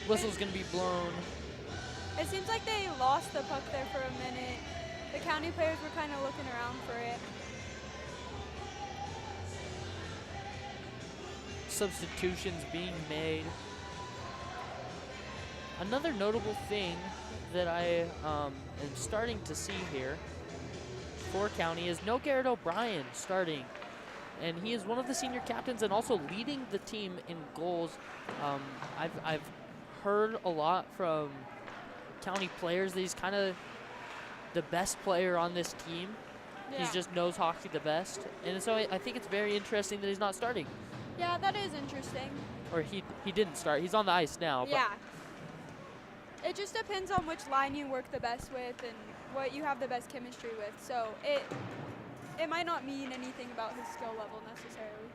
Whistle's going to be blown. It seems like they lost the puck there for a minute. The County players were kind of looking around for it. Substitutions being made. Another notable thing that I am starting to see here for County is no Garrett O'Brien starting. And he is one of the senior captains and also leading the team in goals. I've heard a lot from County players that he's kind of the best player on this team. Yeah. He just knows hockey the best. And so I think it's very interesting that he's not starting. Yeah, that is interesting. Or he didn't start. He's on the ice now. Yeah. It just depends on which line you work the best with and what you have the best chemistry with. So it might not mean anything about his skill level necessarily.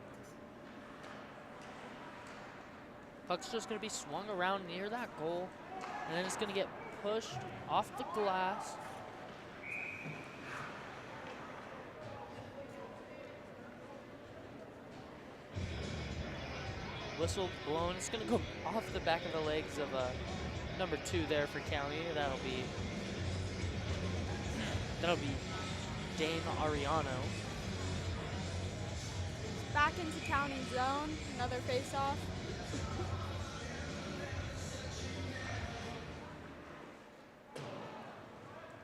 Puck's just going to be swung around near that goal. And then it's going to get pushed off the glass. Whistle blown. It's going to go off the back of the legs of number 2 there for County. That'll be Dane Ariano. Back into County zone. Another face-off.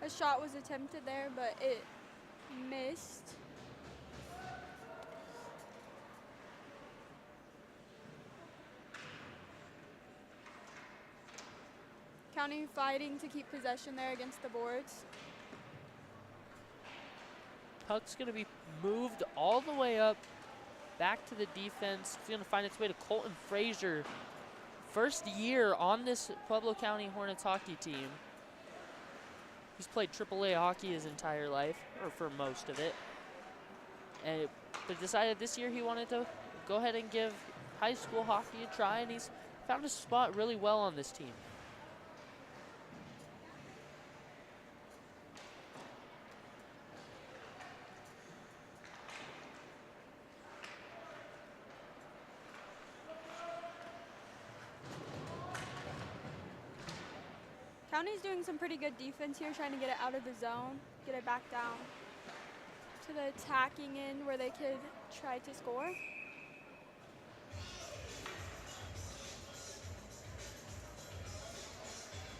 A shot was attempted there, but it missed. County fighting to keep possession there against the boards. Puck's going to be moved all the way up, back to the defense. It's going to find its way to Colton Frazier. First year on this Pueblo County Hornets hockey team. He's played AAA hockey his entire life, or for most of it. And but decided this year he wanted to go ahead and give high school hockey a try, and he's found his spot really well on this team. County's doing some pretty good defense here, trying to get it out of the zone, get it back down to the attacking end where they could try to score.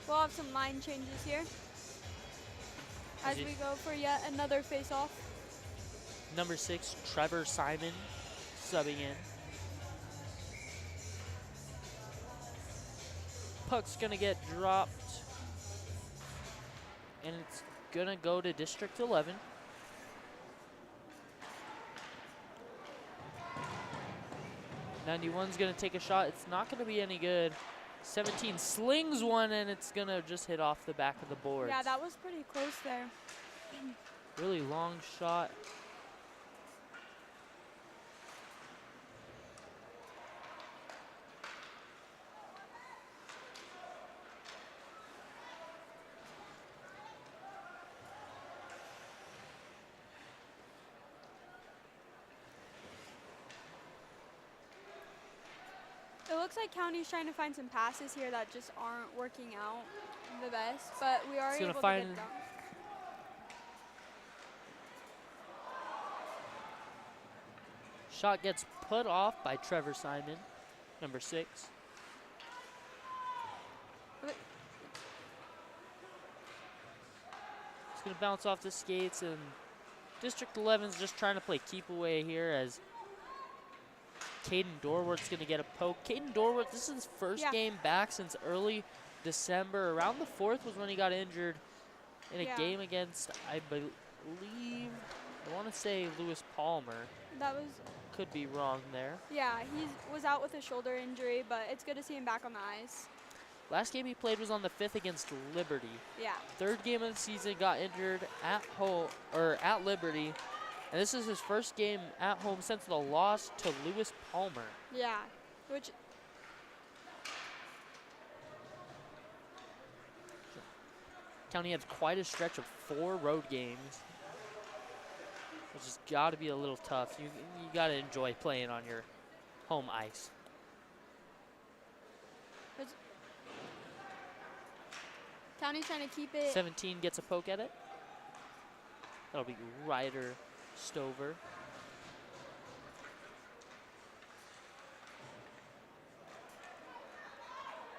We'll have some line changes here as we go for yet another face-off. Number 6, Trevor Simon, subbing in. Puck's gonna get dropped, and it's gonna go to District 11. '91's gonna take a shot. It's not gonna be any good. 17 slings one, and it's gonna just hit off the back of the boards. Yeah, that was pretty close there. Really long shot. It looks like County's trying to find some passes here that just aren't working out the best, but we are able to get it done. Shot gets put off by Trevor Simon, number 6. It's gonna bounce off the skates, and District 11's just trying to play keep away here as Caden Dorworth's gonna get a poke. Caden Dorworth, this is his first game back since early December. Around the 4th was when he got injured in a game against, I believe, I want to say Lewis Palmer. That was... Could be wrong there. Yeah, he was out with a shoulder injury, but it's good to see him back on the ice. Last game he played was on the 5th against Liberty. Yeah. 3rd game of the season, got injured at home, or at Liberty. And this is his first game at home since the loss to Lewis Palmer. Yeah, which... County had quite a stretch of 4 road games, which has got to be a little tough. You got to enjoy playing on your home ice. County's trying to keep it. 17 gets a poke at it. That'll be Ryder Stover.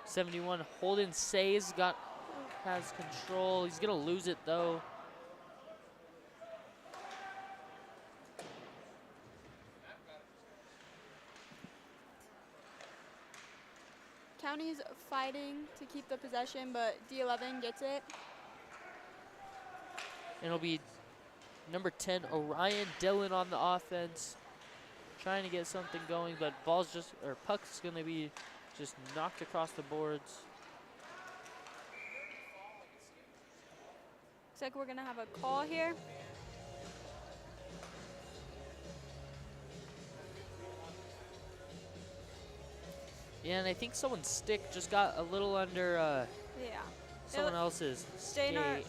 '71 Holden Says has control. He's gonna lose it though. County's fighting to keep the possession, but D11 gets it. And it'll be number 10, Orion Dillon on the offense. Trying to get something going, but puck's gonna be just knocked across the boards. Looks like we're gonna have a call here. Yeah, and I think someone's stick just got a little under Yeah. someone else's. Dana.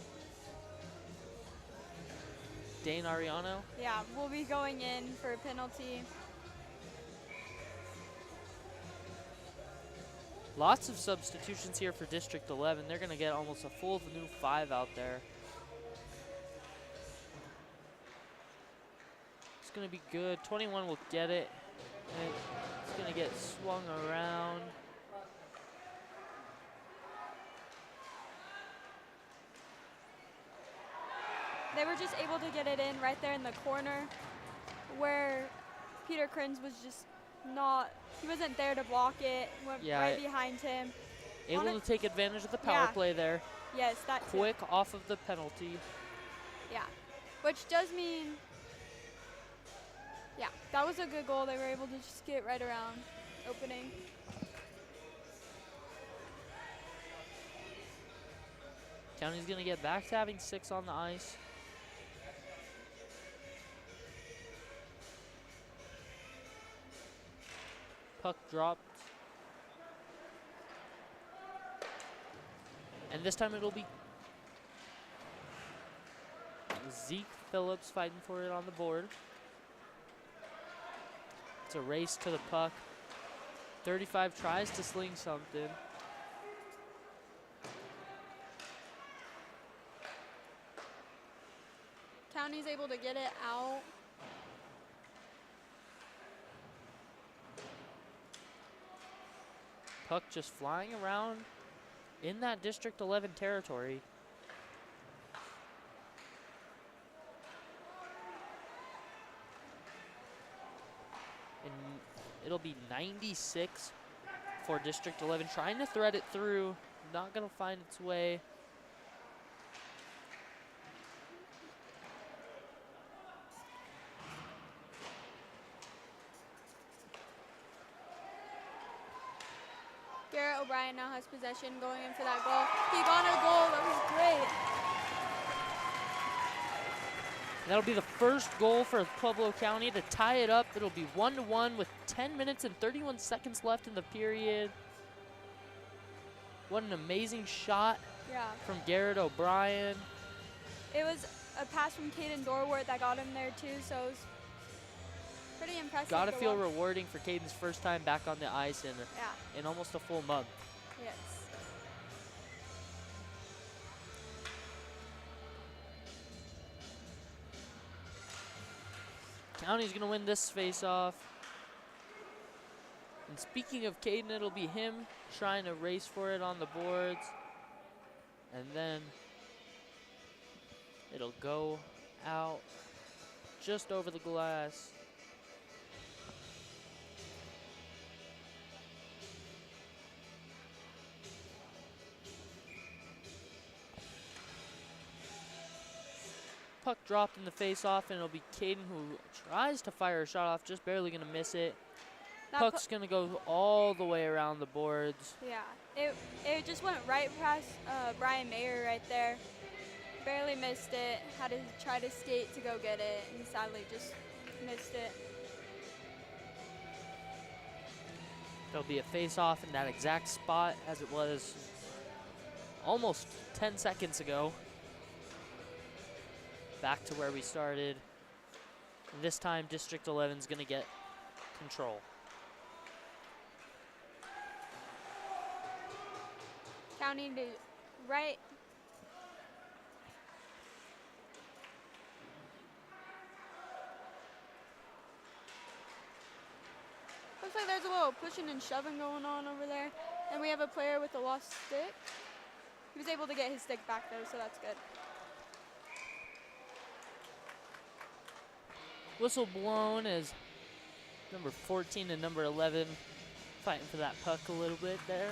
Dane Ariano. Yeah, we'll be going in for a penalty. Lots of substitutions here for District 11. They're going to get almost a full new 5 out there. It's going to be good. 21 will get it. And it's going to get swung around. They were just able to get it in right there in the corner where Peter Crins was just he wasn't there to block it, went right behind him. Able to take advantage of the power play there. Yes, that quick off of the penalty. Yeah, which does mean, yeah, that was a good goal. They were able to just get right around opening. County's going to get back to having 6 on the ice. Puck dropped. And this time it'll be Zeke Phillips fighting for it on the board. It's a race to the puck. 35 tries to sling something. County's able to get it out. Puck just flying around in that District 11 territory. And it'll be 96 for District 11, trying to thread it through, not gonna find its way. Garrett O'Brien now has possession, going in for that goal. He got a goal, that was great. That'll be the first goal for Pueblo County to tie it up. It'll be 1-1 with 10 minutes and 31 seconds left in the period. What an amazing shot from Garrett O'Brien. It was a pass from Caden Dorwart that got him there too, so it was pretty impressive. Gotta feel rewarding for Caden's first time back on the ice in almost a full month. Yes. County's gonna win this face-off. And speaking of Caden, it'll be him trying to race for it on the boards. And then it'll go out just over the glass. Puck dropped in the face-off, and it'll be Caden who tries to fire a shot off, just barely gonna miss it. Puck's gonna go all the way around the boards. Yeah, it just went right past Brian Mayer right there. Barely missed it, had to try to skate to go get it, and sadly just missed it. There'll be a face-off in that exact spot as it was almost 10 seconds ago. Back to where we started. And this time, District 11's gonna get control. County to right Looks like there's a little pushing and shoving going on over there. And we have a player with a lost stick. He was able to get his stick back though, so that's good. Whistle blown as number 14 and number 11 fighting for that puck a little bit there.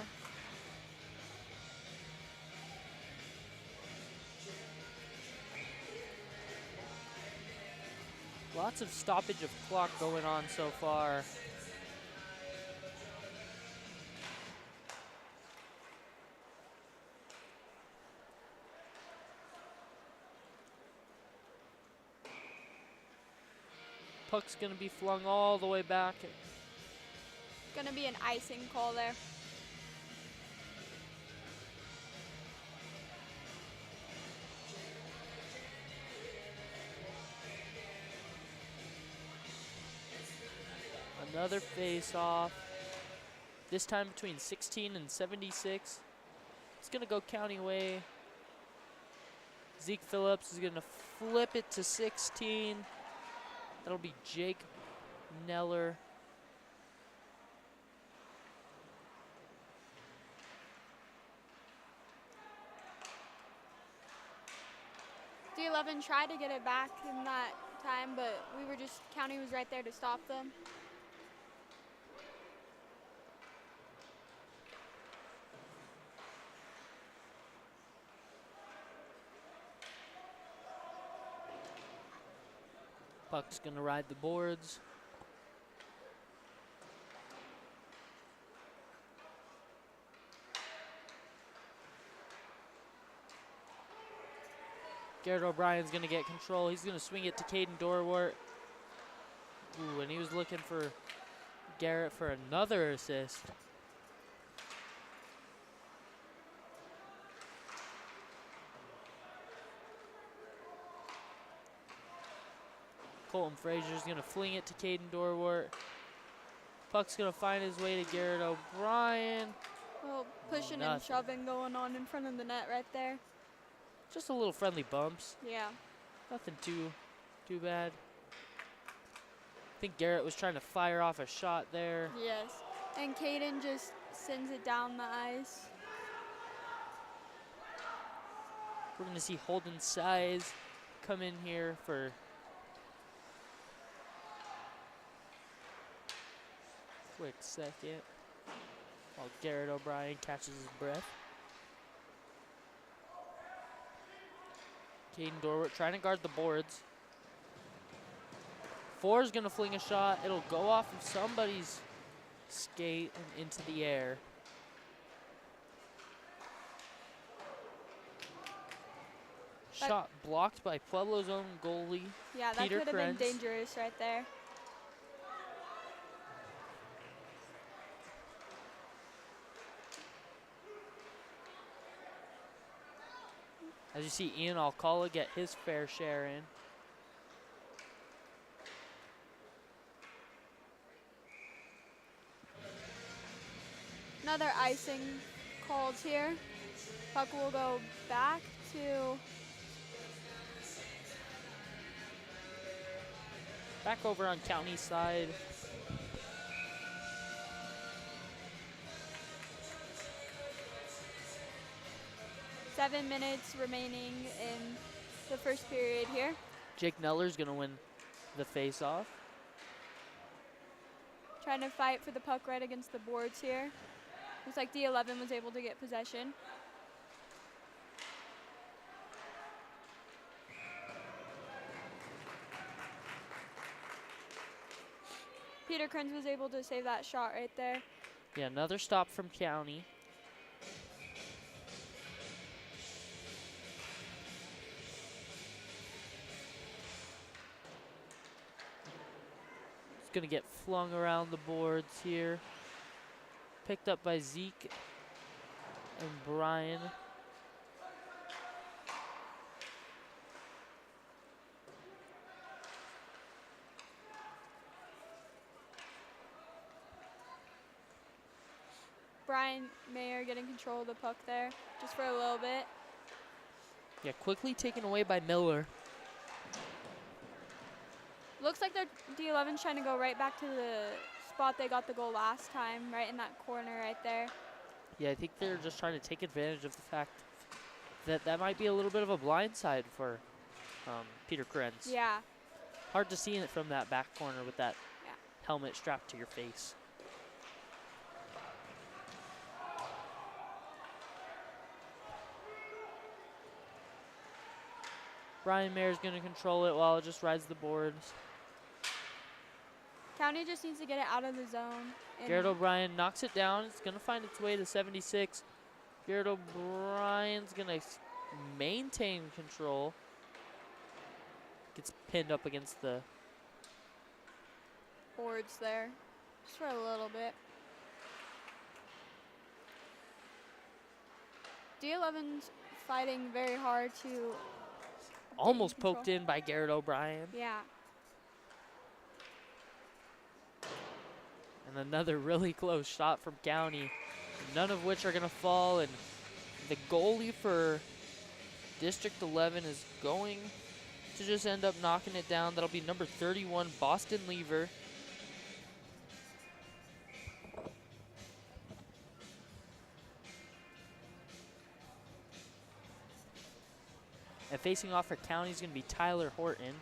Lots of stoppage of clock going on so far. Puck's gonna be flung all the way back. Gonna be an icing call there. Another face-off. This time between 16 and 76. It's gonna go County way. Zeke Phillips is gonna flip it to 16. That'll be Jake Neller. D11 tried to get it back in that time, but County was right there to stop them. Puck's gonna ride the boards. Garrett O'Brien's gonna get control. He's gonna swing it to Caden Dorwart. Ooh, and he was looking for Garrett for another assist. Colton Frazier's gonna fling it to Caden Dorwart. Puck's gonna find his way to Garrett O'Brien. Well, pushing and shoving going on in front of the net right there. Just a little friendly bumps. Yeah. Nothing too bad. I think Garrett was trying to fire off a shot there. Yes. And Caden just sends it down the ice. We're gonna see Holden Size come in here for quick second while Garrett O'Brien catches his breath. Caden Dorwart trying to guard the boards. Four's gonna fling a shot. It'll go off of somebody's skate and into the air. Shot blocked by Pueblo's own goalie. Yeah, that Peter could have been Krenz. dangerous right there. As you see Ian Alcala get his fair share in. Another icing called here. Puck will go back to Back over on County side. .7 minutes remaining in the first period here. Jake Neller's gonna win the face-off. Trying to fight for the puck right against the boards here. Looks like D11 was able to get possession. Peter Krenz was able to save that shot right there. Yeah, another stop from County. It's gonna get flung around the boards here. Picked up by Zeke and Brian. Brian Mayer getting control of the puck there, just for a little bit. Yeah, quickly taken away by Miller. Looks like their D11's trying to go right back to the spot they got the goal last time, right in that corner right there. Yeah, I think they're just trying to take advantage of the fact that that might be a little bit of a blind side for Peter Krenz. Yeah. Hard to see it from that back corner with that Yeah. helmet strapped to your face. Brian Mayer's going to control it while it just rides the boards. County just needs to get it out of the zone. Garrett O'Brien knocks it down. It's going to find its way to 76. Garrett O'Brien's going to maintain control. Gets pinned up against the boards there, just for a little bit. D11's fighting very hard to almost poked in by Garrett O'Brien. Yeah. And another really close shot from County, none of which are going to fall. And the goalie for District 11 is going to just end up knocking it down. That'll be number 31, Boston Lever. And facing off for County is going to be Tyler Horton.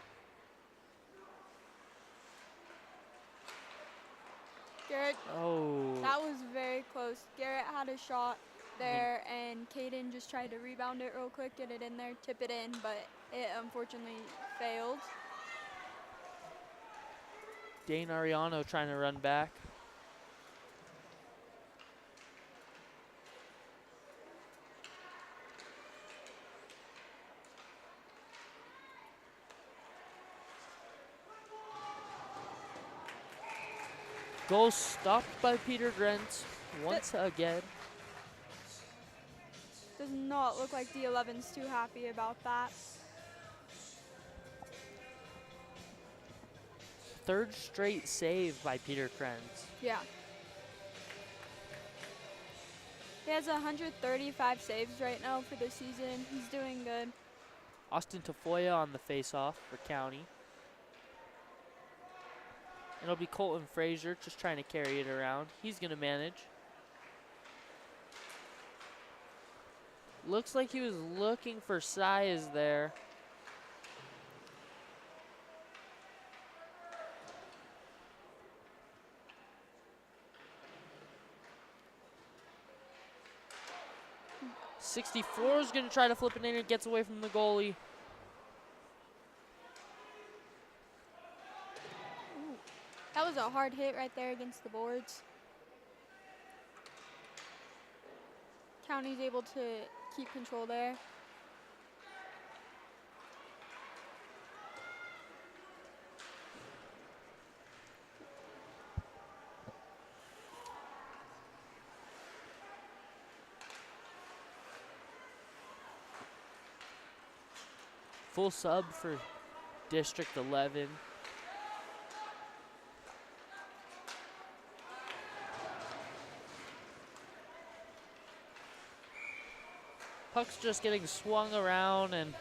Garrett, oh, that was very close. Garrett had a shot there, and Caden just tried to rebound it real quick, get it in there, tip it in, but it unfortunately failed. Dane Ariano trying to run back. Goal stopped by Peter Grent once again. Does not look like D11's too happy about that. Third straight save by Peter Krenz. Yeah. He has 135 saves right now for the season. He's doing good. Austin Tafoya on the face-off for County. It'll be Colton Frazier just trying to carry it around. He's going to manage. Looks like he was looking for size there. .64 is going to try to flip it in and gets away from the goalie. That was a hard hit right there against the boards. County's able to keep control there. Full sub for District 11. Puck's just getting swung around, and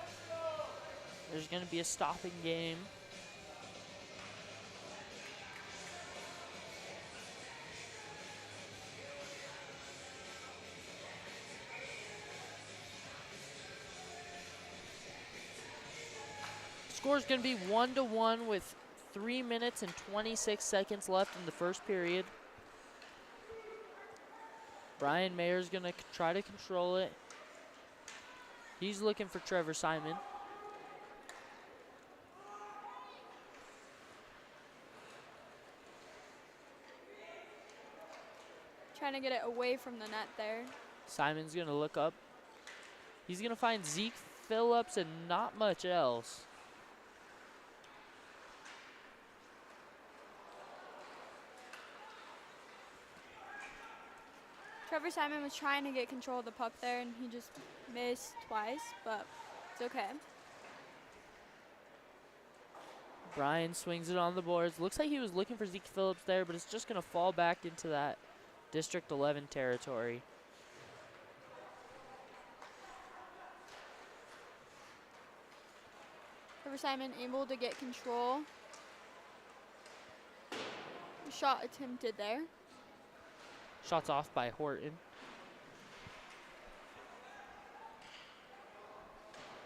there's going to be a stopping game. Score's going to be 1-1 with 3 minutes and 26 seconds left in the first period. Brian Mayer's going to try to control it. He's looking for Trevor Simon. Trying to get it away from the net there. Simon's going to look up. He's going to find Zeke Phillips and not much else. Trevor Simon was trying to get control of the puck there, and he just missed twice, but it's okay. Brian swings it on the boards. Looks like he was looking for Zeke Phillips there, but it's just going to fall back into that District 11 territory. Trevor Simon able to get control. shot attempted there. Shots off by Horton.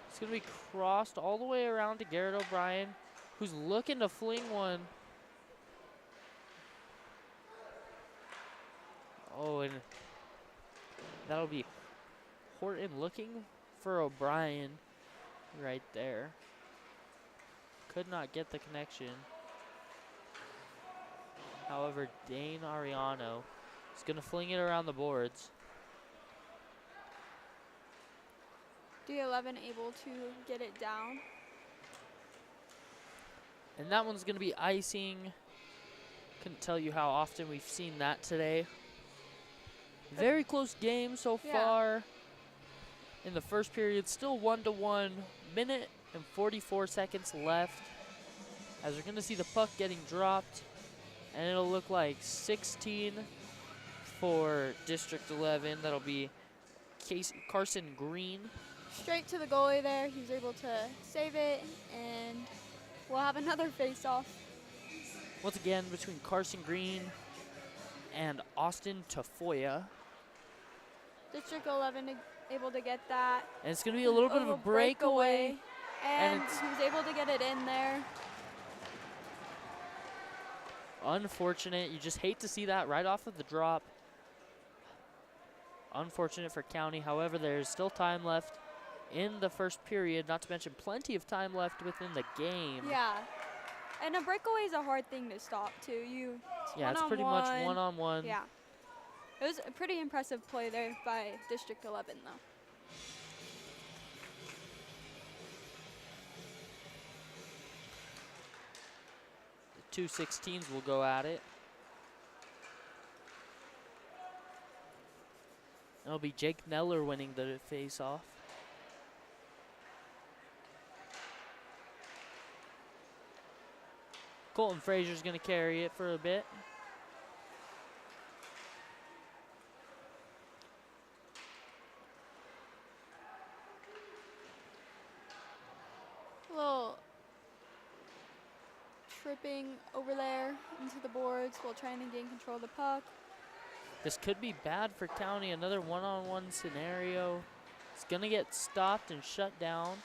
It's going to be crossed all the way around to Garrett O'Brien, who's looking to fling one. Oh, and that'll be Horton looking for O'Brien right there. Could not get the connection. However, Dane Ariano is going to fling it around the boards. D11 able to get it down. And that one's going to be icing. Couldn't tell you how often we've seen that today. Very close game so far. In the first period, still 1-1. Minute and 44 seconds left. As we're going to see the puck getting dropped. And it'll look like 16 for District 11. That'll be Carson Green. Straight to the goalie there. He's able to save it, and we'll have another face-off. Once again, between Carson Green and Austin Tafoya. District 11 able to get that. And it's going to be a little bit of a breakaway. And he's able to get it in there. Unfortunate. You just hate to see that right off of the drop. Unfortunate for County. However, there's still time left in the first period, not to mention plenty of time left within the game. Yeah. And a breakaway is a hard thing to stop, too. It's pretty much one-on-one. Yeah. It was a pretty impressive play there by District 11, though. The 216s will go at it. It'll be Jake Neller winning the face-off. Colton Frazier's going to carry it for a bit. A little tripping over there into the boards while trying to gain control of the puck. This could be bad for County. Another one-on-one scenario. It's going to get stopped and shut down.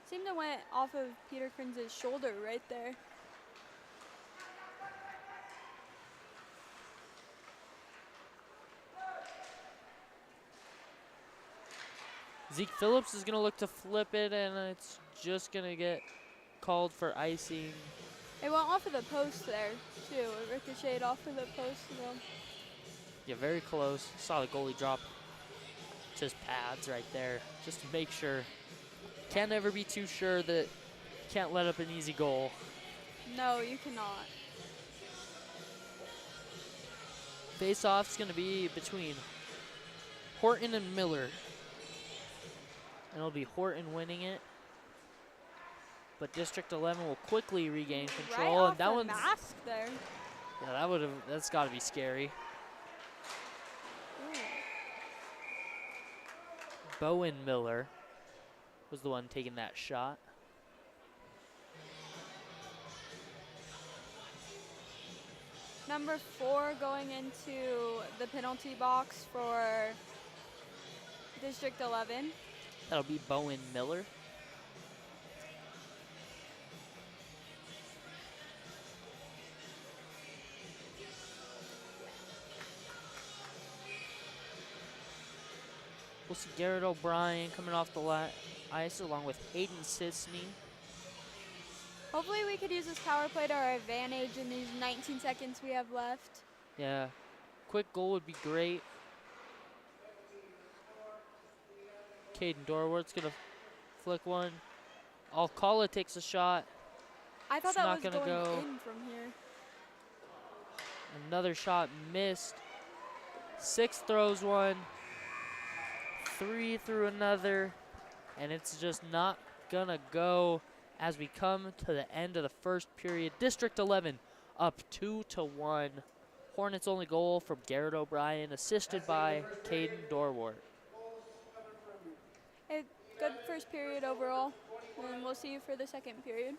Seemed to went off of Peter Krinz's shoulder right there. Zeke Phillips is going to look to flip it, and it's just going to get called for icing. It went off of the post there, too. It ricocheted off of the post. Yeah, very close. Saw the goalie drop to his pads right there, just to make sure. Can't ever be too sure that you can't let up an easy goal. No, you cannot. Face-off's going to be between Horton and Miller. And it'll be Horton winning it. But District 11 will quickly regain control. Right off and that the one's mask there. Yeah, that's got to be scary. Ooh. Bowen Miller was the one taking that shot. Number 4 going into the penalty box for District 11. That'll be Bowen Miller. We'll see Garrett O'Brien coming off the ice along with Hayden Sisney. Hopefully we could use this power play to our advantage in these 19 seconds we have left. Yeah, quick goal would be great. Caden Dorwart's gonna flick one. Alcala takes a shot. I thought It's that not was gonna going go. in from here. Another shot missed. 6 throws one. 3 through another. And it's just not gonna go as we come to the end of the first period. District 11 up 2-1. Hornets' only goal from Garrett O'Brien, assisted by Caden Dorwart. Hey, good first period overall, and we'll see you for the second period.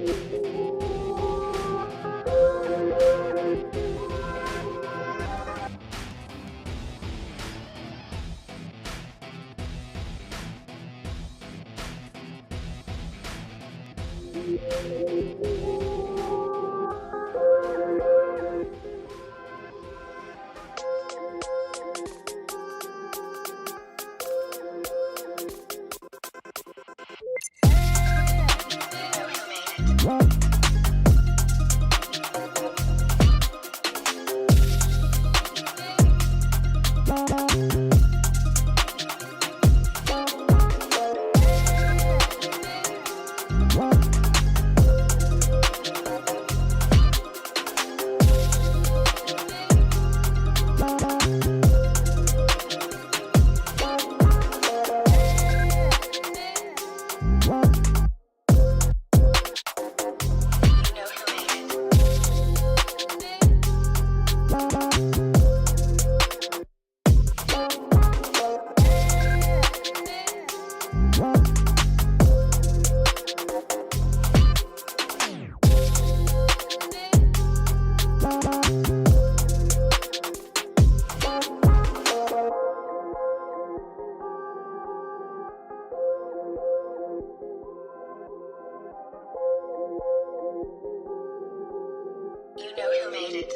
You know who made it.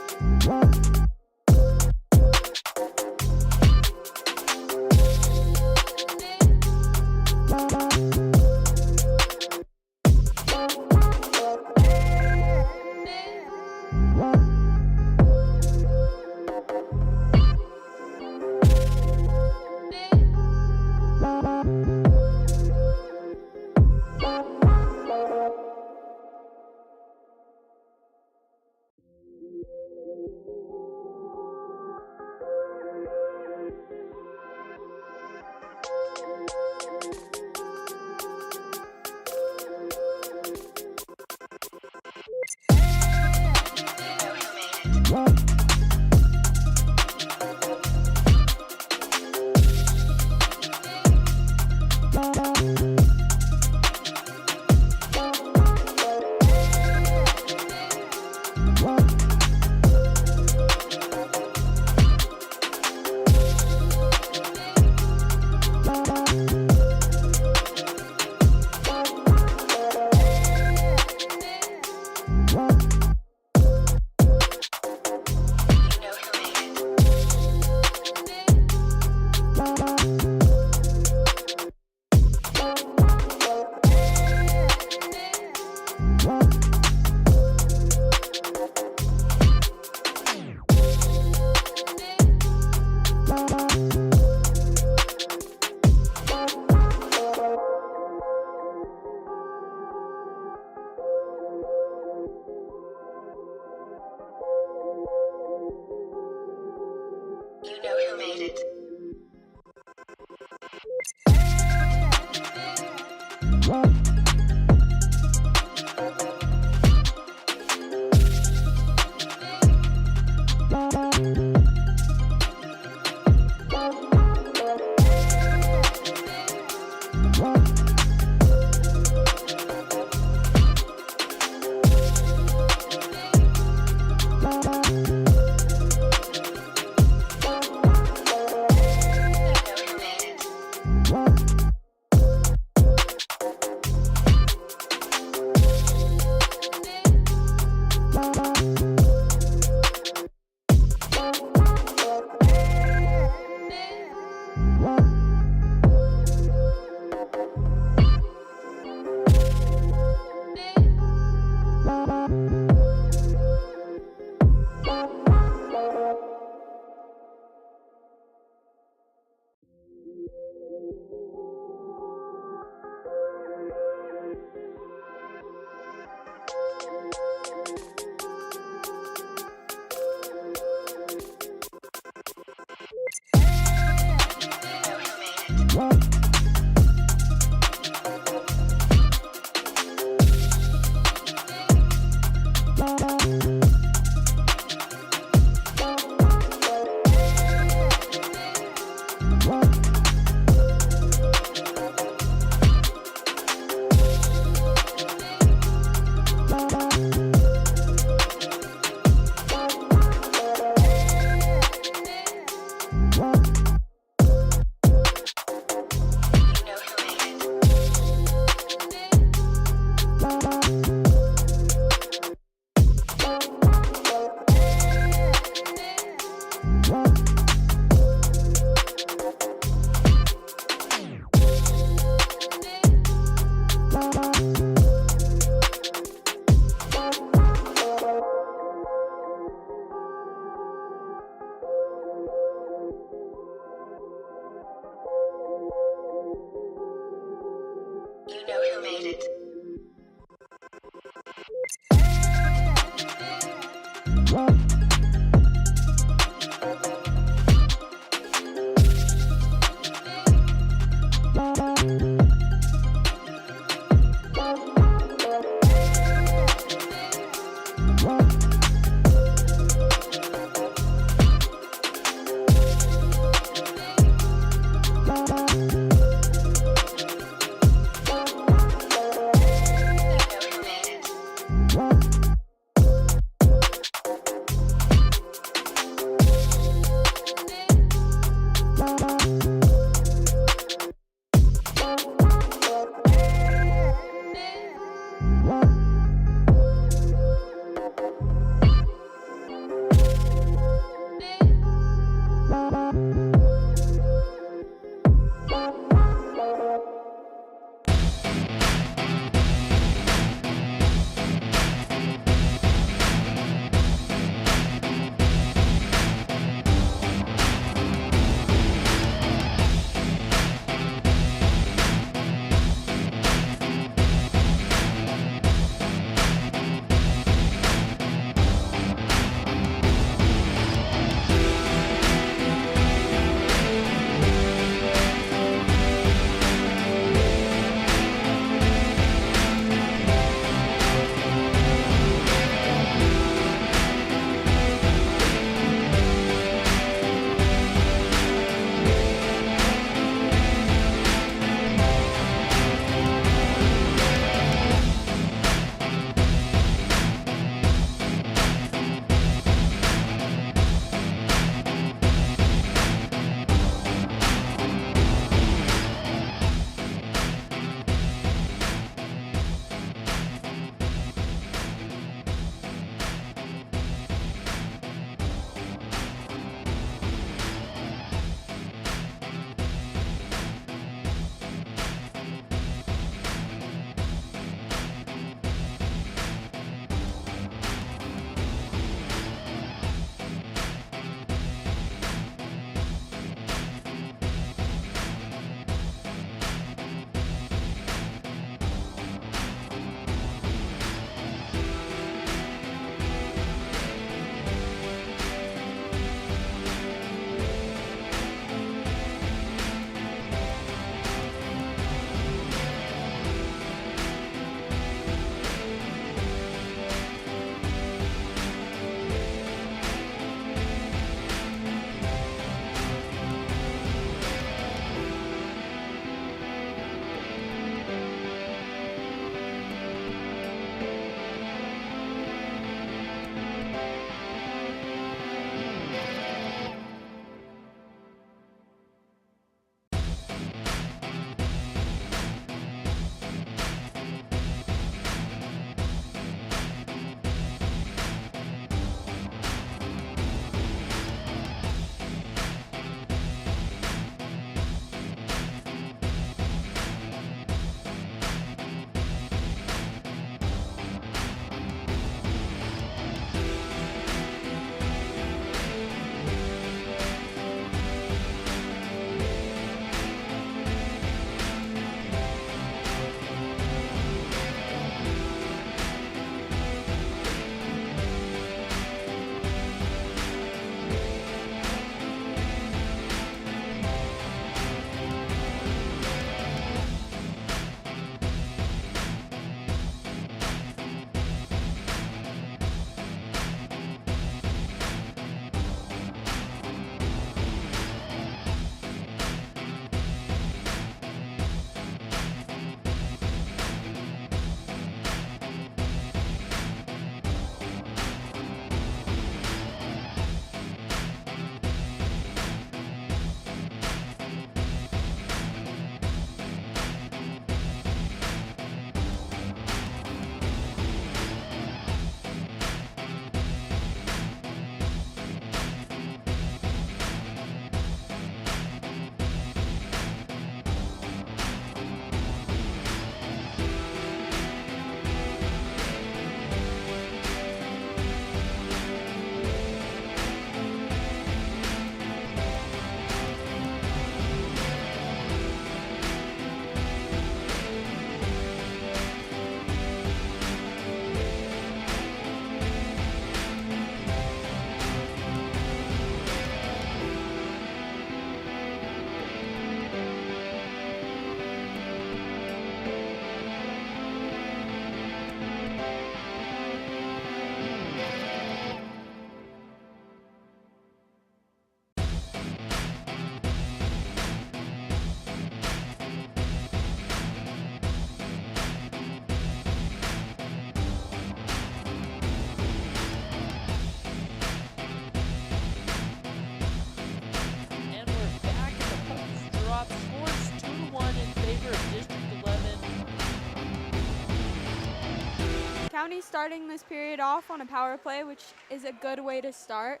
County's starting this period off on a power play, which is a good way to start.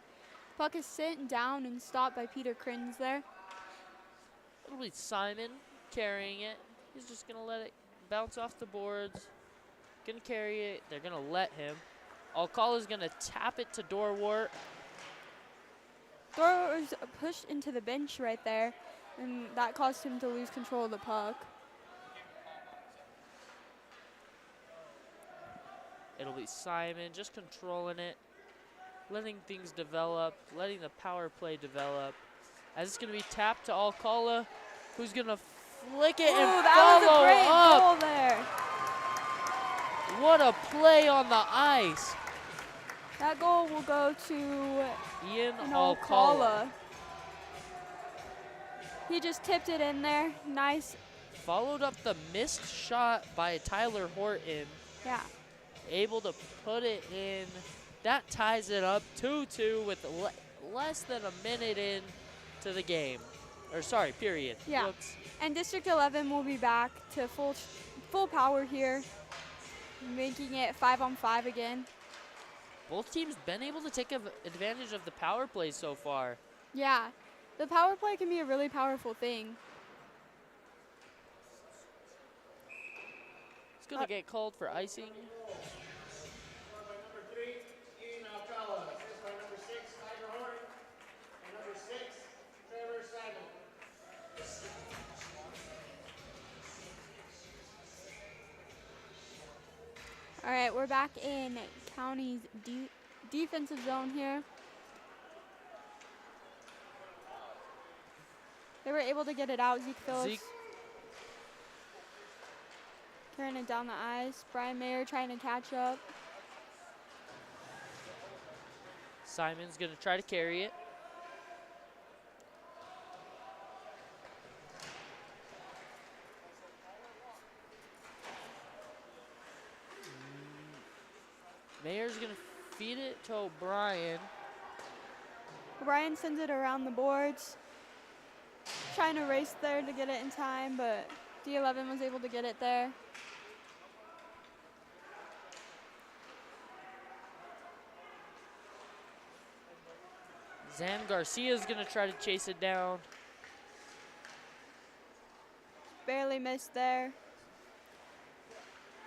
Puck is sent down and stopped by Peter Crins there. It'll be Simon carrying it. He's just going to let it bounce off the boards. Going to carry it. They're going to let him. Alcala's going to tap it to Dorwart. Dorwart was pushed into the bench right there, and that caused him to lose control of the puck. It'll be Simon just controlling it, letting things develop, letting the power play develop. As it's going to be tapped to Alcala, who's going to flick it and that follow was a great up. goal there. What a play on the ice. That goal will go to Ian Alcala. Alcala. He just tipped it in there. Nice. Followed up the missed shot by Tyler Horton. Yeah. Able to put it in. That ties it up 2-2 with less than a minute in to the game. Or sorry, period. Yeah. Whoops. And District 11 will be back to full power here, making it 5-on-5 again. Both teams been able to take advantage of the power play so far. Yeah. The power play can be a really powerful thing. It's going to get called for icing. By number 3, Ian Alcala. Assist by number 6, Tiger Horton. And number 6, Trevor Simon. All right, we're back in County's defensive zone here. They were able to get it out. Zeke Phillips Zeke. carrying it down the ice. Brian Mayer trying to catch up. Simon's going to try to carry it. Mayer's going to feed it to O'Brien. Brian sends it around the boards. Trying to race there to get it in time, but D11 was able to get it there. Zan Garcia's going to try to chase it down. Barely missed there.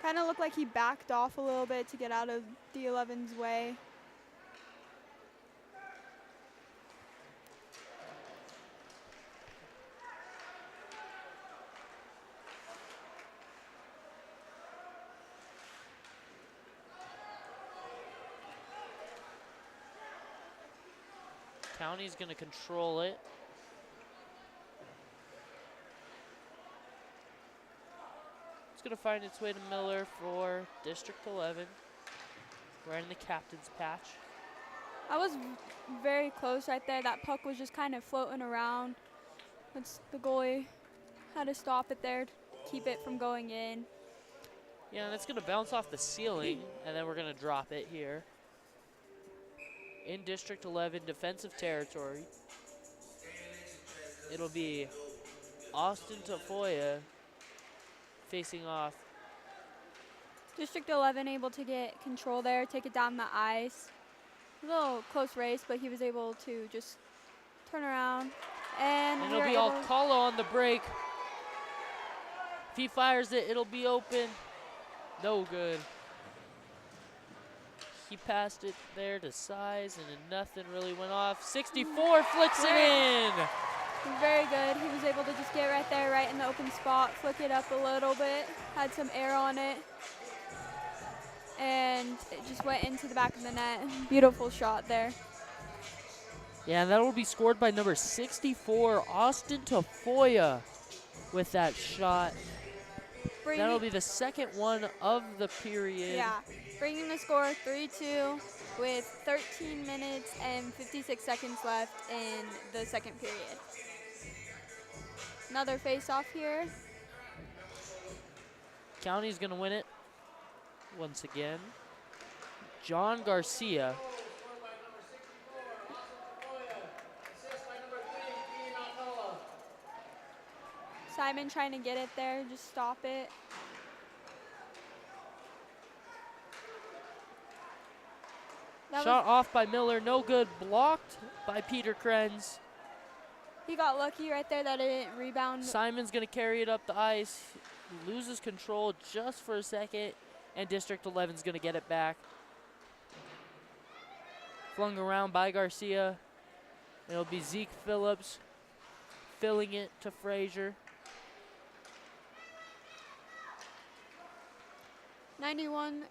Kind of looked like he backed off a little bit to get out of D11's way. County's going to control it. It's going to find its way to Miller for District 11. Right in the captain's patch. I was very close right there. That puck was just kind of floating around. The goalie had to stop it there to keep it from going in. Yeah, and it's going to bounce off the ceiling, and then we're going to drop it here. In District 11 defensive territory. It'll be Austin Tafoya facing off. District 11 able to get control there, take it down the ice. A little close race, but he was able to just turn around. And it'll be Alcala on the break. If he fires it, it'll be open. No good. He passed it there to Size, and then nothing really went off. 64 flicks it in. Very good. He was able to just get right there, right in the open spot, flick it up a little bit, had some air on it, and it just went into the back of the net. Beautiful shot there. Yeah, and that will be scored by number 64, Austin Tafoya, with that shot. That'll be the second one of the period. Yeah, bringing the score 3-2 with 13 minutes and 56 seconds left in the second period. Another face-off here. County's going to win it once again. John Garcia. Simon trying to get it there, just stop it. That Shot off by Miller, no good. Blocked by Peter Krenz. he got lucky right there that it didn't rebound. Simon's going to carry it up the ice. Loses control just for a second, and District 11's going to get it back. Flung around by Garcia. It'll be Zeke Phillips filling it to Frazier. 91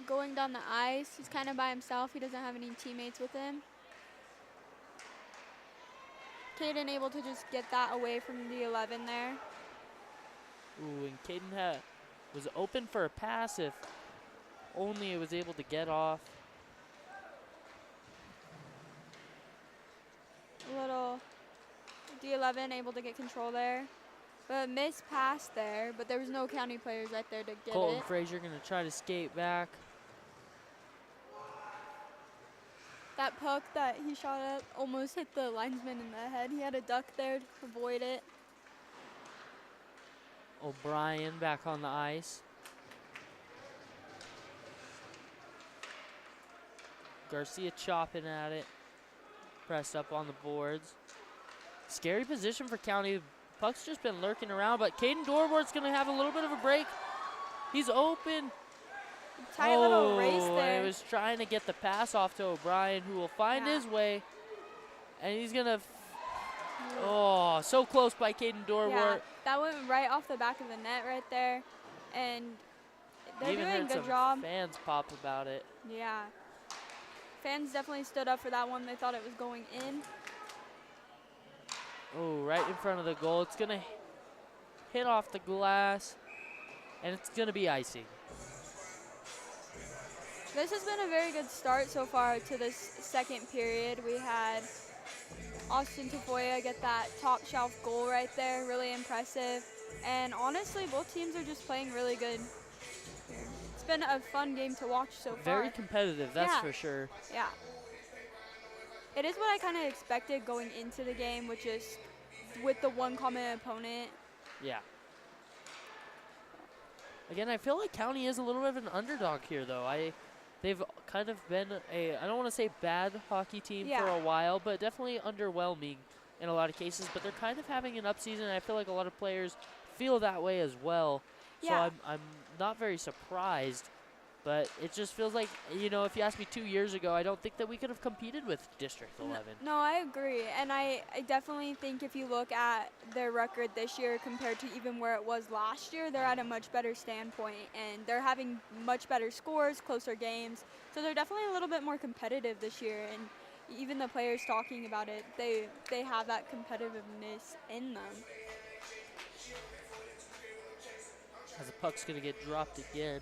going down the ice. He's kind of by himself. He doesn't have any teammates with him. Caden able to just get that away from the 11 there. Ooh, and Caden was open for a pass if only it was able to get off. A little D11 able to get control there. But missed pass there, but there was no county players right there to get Colton it. Frazier going to try to skate back. That puck that he shot at almost hit the linesman in the head. He had a duck there to avoid it. O'Brien back on the ice. Garcia chopping at it. Pressed up on the boards. Scary position for County. Puck's just been lurking around, but Caden Dorwart's going to have a little bit of a break. He's open. Tight little race And there. he was trying to get the pass off to O'Brien, who will find his way. And he's going to... Oh, so close by Caden Dorwart. Yeah, that went right off the back of the net right there. And they're Even doing a heard good some job. fans pop about it. Yeah. Fans definitely stood up for that one. They thought it was going in. Oh, right in front of the goal. It's going to hit off the glass, and it's going to be icing. This has been a very good start so far to this second period. We had Austin Tafoya get that top shelf goal right there. Really impressive. And honestly, both teams are just playing really good. It's been a fun game to watch so far. Very competitive, that's Yeah. for sure. Yeah. It is what I kind of expected going into the game, which is with the one common opponent. Yeah. Again, I feel like County is a little bit of an underdog here, though. They've kind of been I don't want to say bad hockey team for a while, but definitely underwhelming in a lot of cases. But they're kind of having an up season, and I feel like a lot of players feel that way as well. So Yeah. I'm not very surprised. But it just feels like, you know, if you asked me 2 years ago, I don't think that we could have competed with District 11. No, I agree. And I definitely think if you look at their record this year compared to even where it was last year, they're at a much better standpoint. And they're having much better scores, closer games. So they're definitely a little bit more competitive this year. And even the players talking about it, they have that competitiveness in them. As the puck's going to get dropped again.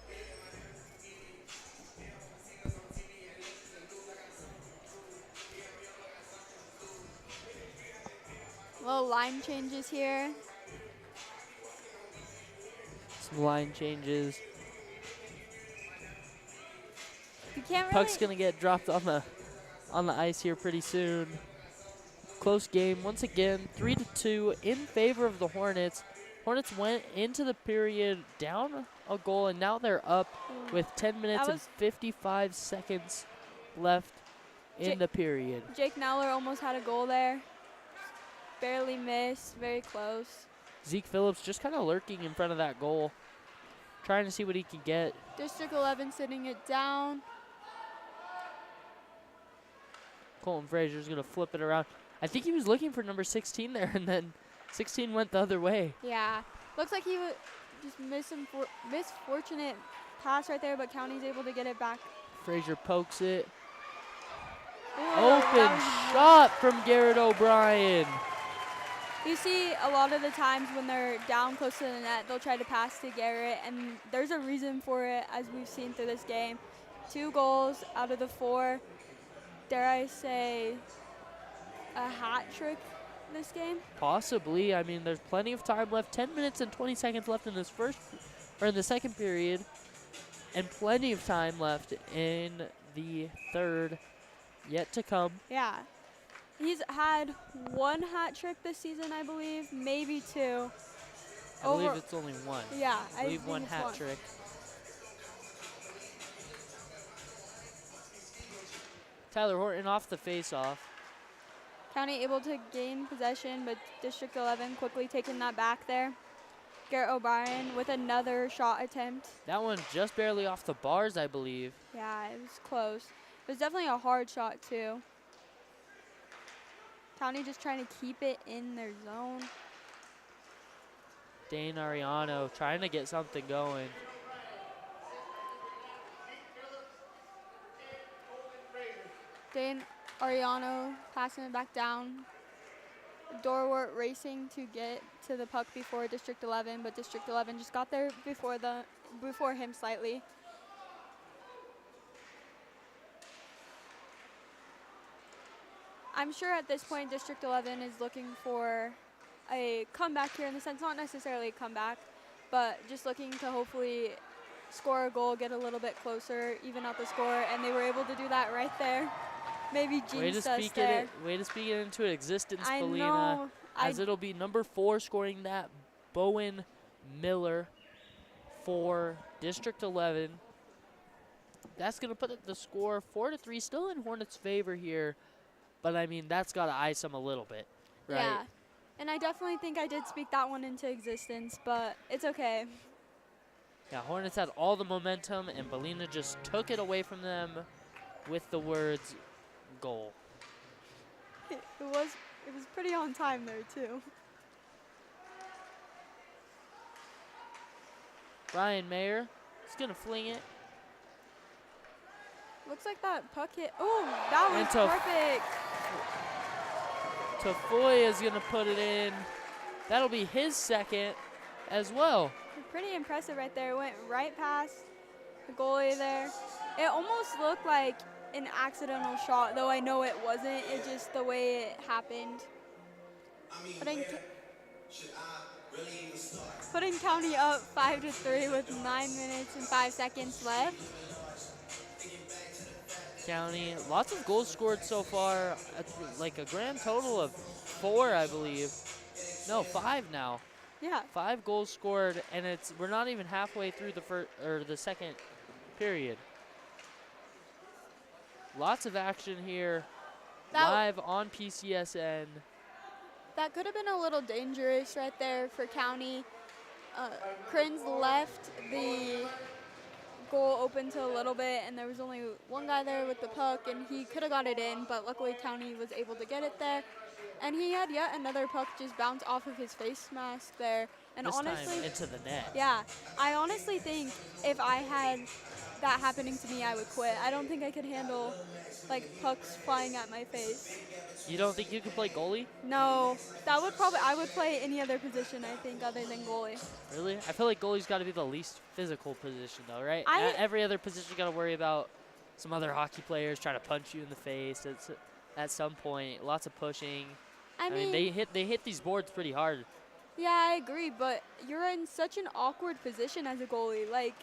Little line changes here. Some line changes. You can't really. Puck's going to get dropped on the ice here pretty soon. Close game once again, 3-2 in favor of the Hornets. Hornets went into the period down a goal, and now they're up with 10 minutes and 55 seconds left in the period. Jake Nowler almost had a goal there. Barely missed, very close. Zeke Phillips just kind of lurking in front of that goal, trying to see what he can get. District 11 sitting it down. Colton Frazier's going to flip it around. I think he was looking for number 16 there, and then 16 went the other way. Yeah, looks like he would just misfortunate pass right there, but County's able to get it back. Frazier pokes it. Ooh, Open shot from Garrett O'Brien. You see a lot of the times when they're down close to the net, they'll try to pass to Garrett, and there's a reason for it, as we've seen through this game. 2 goals out of the 4. Dare I say a hat trick this game? Possibly. I mean, there's plenty of time left. 10 minutes and 20 seconds left in in the second period, and plenty of time left in the third yet to come. Yeah. He's had 1 hat trick this season, I believe, maybe 2. I believe it's only 1. Yeah, I believe think one it's hat 1. trick. Tyler Horton off the face-off. County able to gain possession, but District 11 quickly taking that back there. Garrett O'Brien with another shot attempt. That one just barely off the bars, I believe. Yeah, it was close. It was definitely a hard shot, too. County just trying to keep it in their zone. Dane Ariano trying to get something going. Dane Ariano passing it back down. Dorwart racing to get to the puck before District 11, but District 11 just got there before him slightly. I'm sure at this point District 11 is looking for a comeback here in the sense, not necessarily a comeback, but just looking to hopefully score a goal, get a little bit closer, even out the score, and they were able to do that right there. Maybe jinxed us there. Way to speak it into existence, I Belina. know. As it'll be number 4 scoring that, Bowen Miller for District 11. That's going to put the score 4-3, still in Hornets' favor here. But, I mean, that's got to ice them a little bit, right? Yeah, and I definitely think I did speak that one into existence, but it's okay. Yeah, Hornets had all the momentum, and Belina just took it away from them with the words, goal. It was pretty on time there, too. Ryan Mayer is going to fling it. Looks like that puck hit. Oh, that was And perfect. Tafoya is going to put it in. That'll be his second as well. Pretty impressive right there. It went right past the goalie there. It almost looked like an accidental shot, though I know it wasn't. It just the way it happened. Putting County up 5-3 with 9 minutes and 5 seconds left. County, lots of goals scored so far, like a grand total of 4, I believe. No, 5 now. Yeah. 5 goals scored, and we're not even halfway through the second period. Lots of action here, live on PCSN. That could have been a little dangerous right there for County. Krins left the goal open to a little bit, and there was only one guy there with the puck, and he could have got it in, but luckily County was able to get it there. And he had yet another puck just bounce off of his face mask there. And This honestly, time into the net. yeah, I honestly think if I had that happening to me, I would quit. I don't think I could handle like pucks flying at my face. You don't think you could play goalie? No, I would play any other position, I think, other than goalie. Really? I feel like goalie's got to be the least physical position, though, right? Every other position you got to worry about some other hockey players trying to punch you in the face. At some point, lots of pushing. I mean, they hit these boards pretty hard. Yeah, I agree, but you're in such an awkward position as a goalie. Like,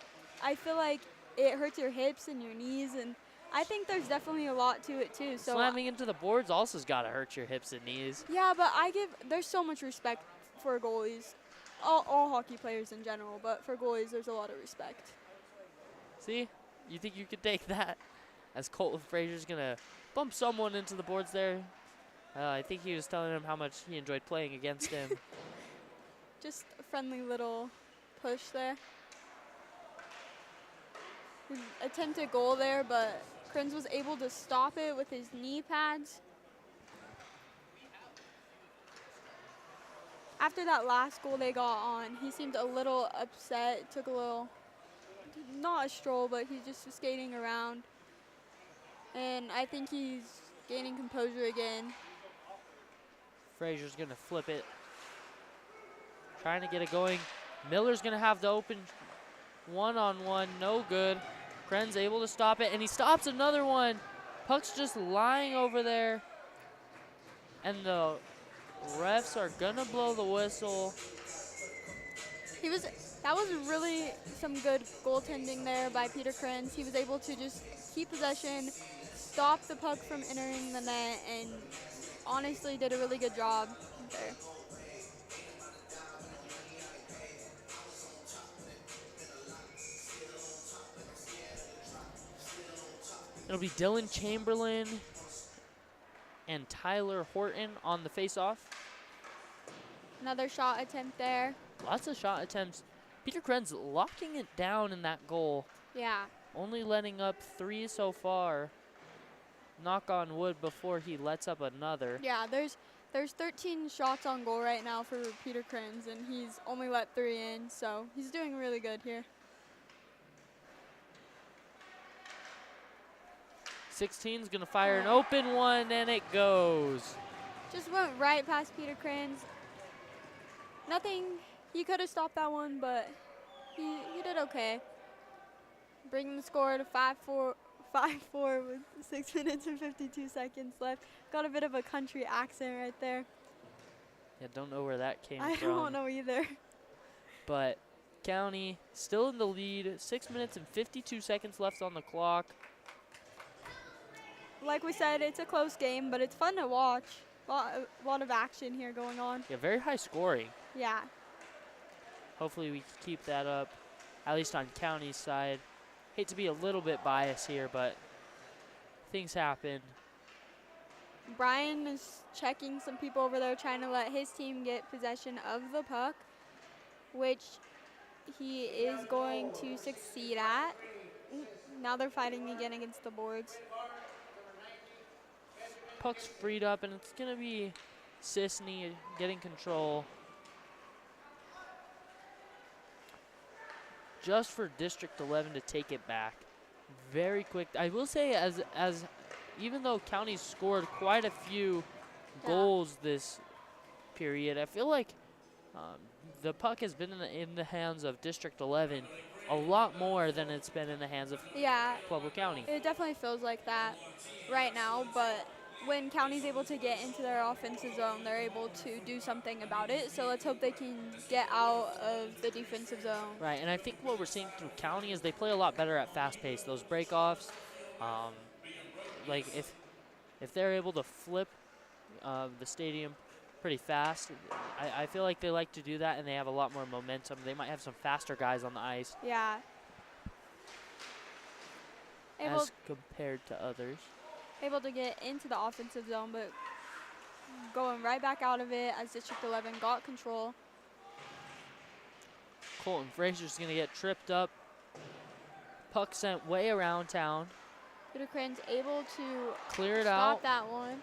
I feel like it hurts your hips and your knees, and I think there's definitely a lot to it too. So slamming into the boards also's got to hurt your hips and knees. Yeah, but there's so much respect for goalies, all hockey players in general, but for goalies there's a lot of respect. See, you think you could take that? As Colton Frazier's gonna bump someone into the boards there. I think he was telling him how much he enjoyed playing against him. Just a friendly little push there. Attempted goal there, but Krins was able to stop it with his knee pads. After that last goal they got on, he seemed a little upset, took a little, not a stroll, but he's just skating around. And I think he's gaining composure again. Frazier's going to flip it. Trying to get it going. Miller's going to have the open one-on-one. No good. Kren's able to stop it, and he stops another one. Puck's just lying over there. And the refs are going to blow the whistle. That was really some good goaltending there by Peter Krenz. He was able to just keep possession, stop the puck from entering the net, and honestly did a really good job there. It'll be Dylan Chamberlain and Tyler Horton on the face-off. Another shot attempt there. Lots of shot attempts. Peter Krenz locking it down in that goal. Yeah. Only letting up 3 so far. Knock on wood before he lets up another. Yeah, there's 13 shots on goal right now for Peter Krenz, and he's only let 3 in, so he's doing really good here. 16's gonna fire an open one, and it goes. Just went right past Peter Krenz. Nothing, he could have stopped that one, but he did okay. Bringing the score to 5-4 with 6 minutes and 52 seconds left. Got a bit of a country accent right there. Yeah, don't know where that came I from. don't know either. But County still in the lead. 6 minutes and 52 seconds left on the clock. Like we said, it's a close game, but it's fun to watch. Lot of action here going on. Yeah, very high scoring. Yeah. Hopefully we can keep that up, at least on County's side. Hate to be a little bit biased here, but things happen. Brian is checking some people over there, trying to let his team get possession of the puck, which he is going to succeed at. Now they're fighting again against the boards. Puck's freed up, and it's going to be Sisney getting control. Just for District 11 to take it back. Very quick. I will say, as even though County's scored quite a few goals this period, I feel like the puck has been in the hands of District 11 a lot more than it's been in the hands of Pueblo County. It definitely feels like that right now, but when County's able to get into their offensive zone, they're able to do something about it. So let's hope they can get out of the defensive zone. Right, and I think what we're seeing through County is they play a lot better at fast pace. Those breakoffs, like if they're able to flip the stadium pretty fast, I feel like they like to do that, and they have a lot more momentum. They might have some faster guys on the ice. Yeah. As compared to others. Able to get into the offensive zone, but going right back out of it as District 11 got control. Colton Frazier's going to get tripped up. Puck sent way around town. Peter Krenz able to clear it stop out. that one.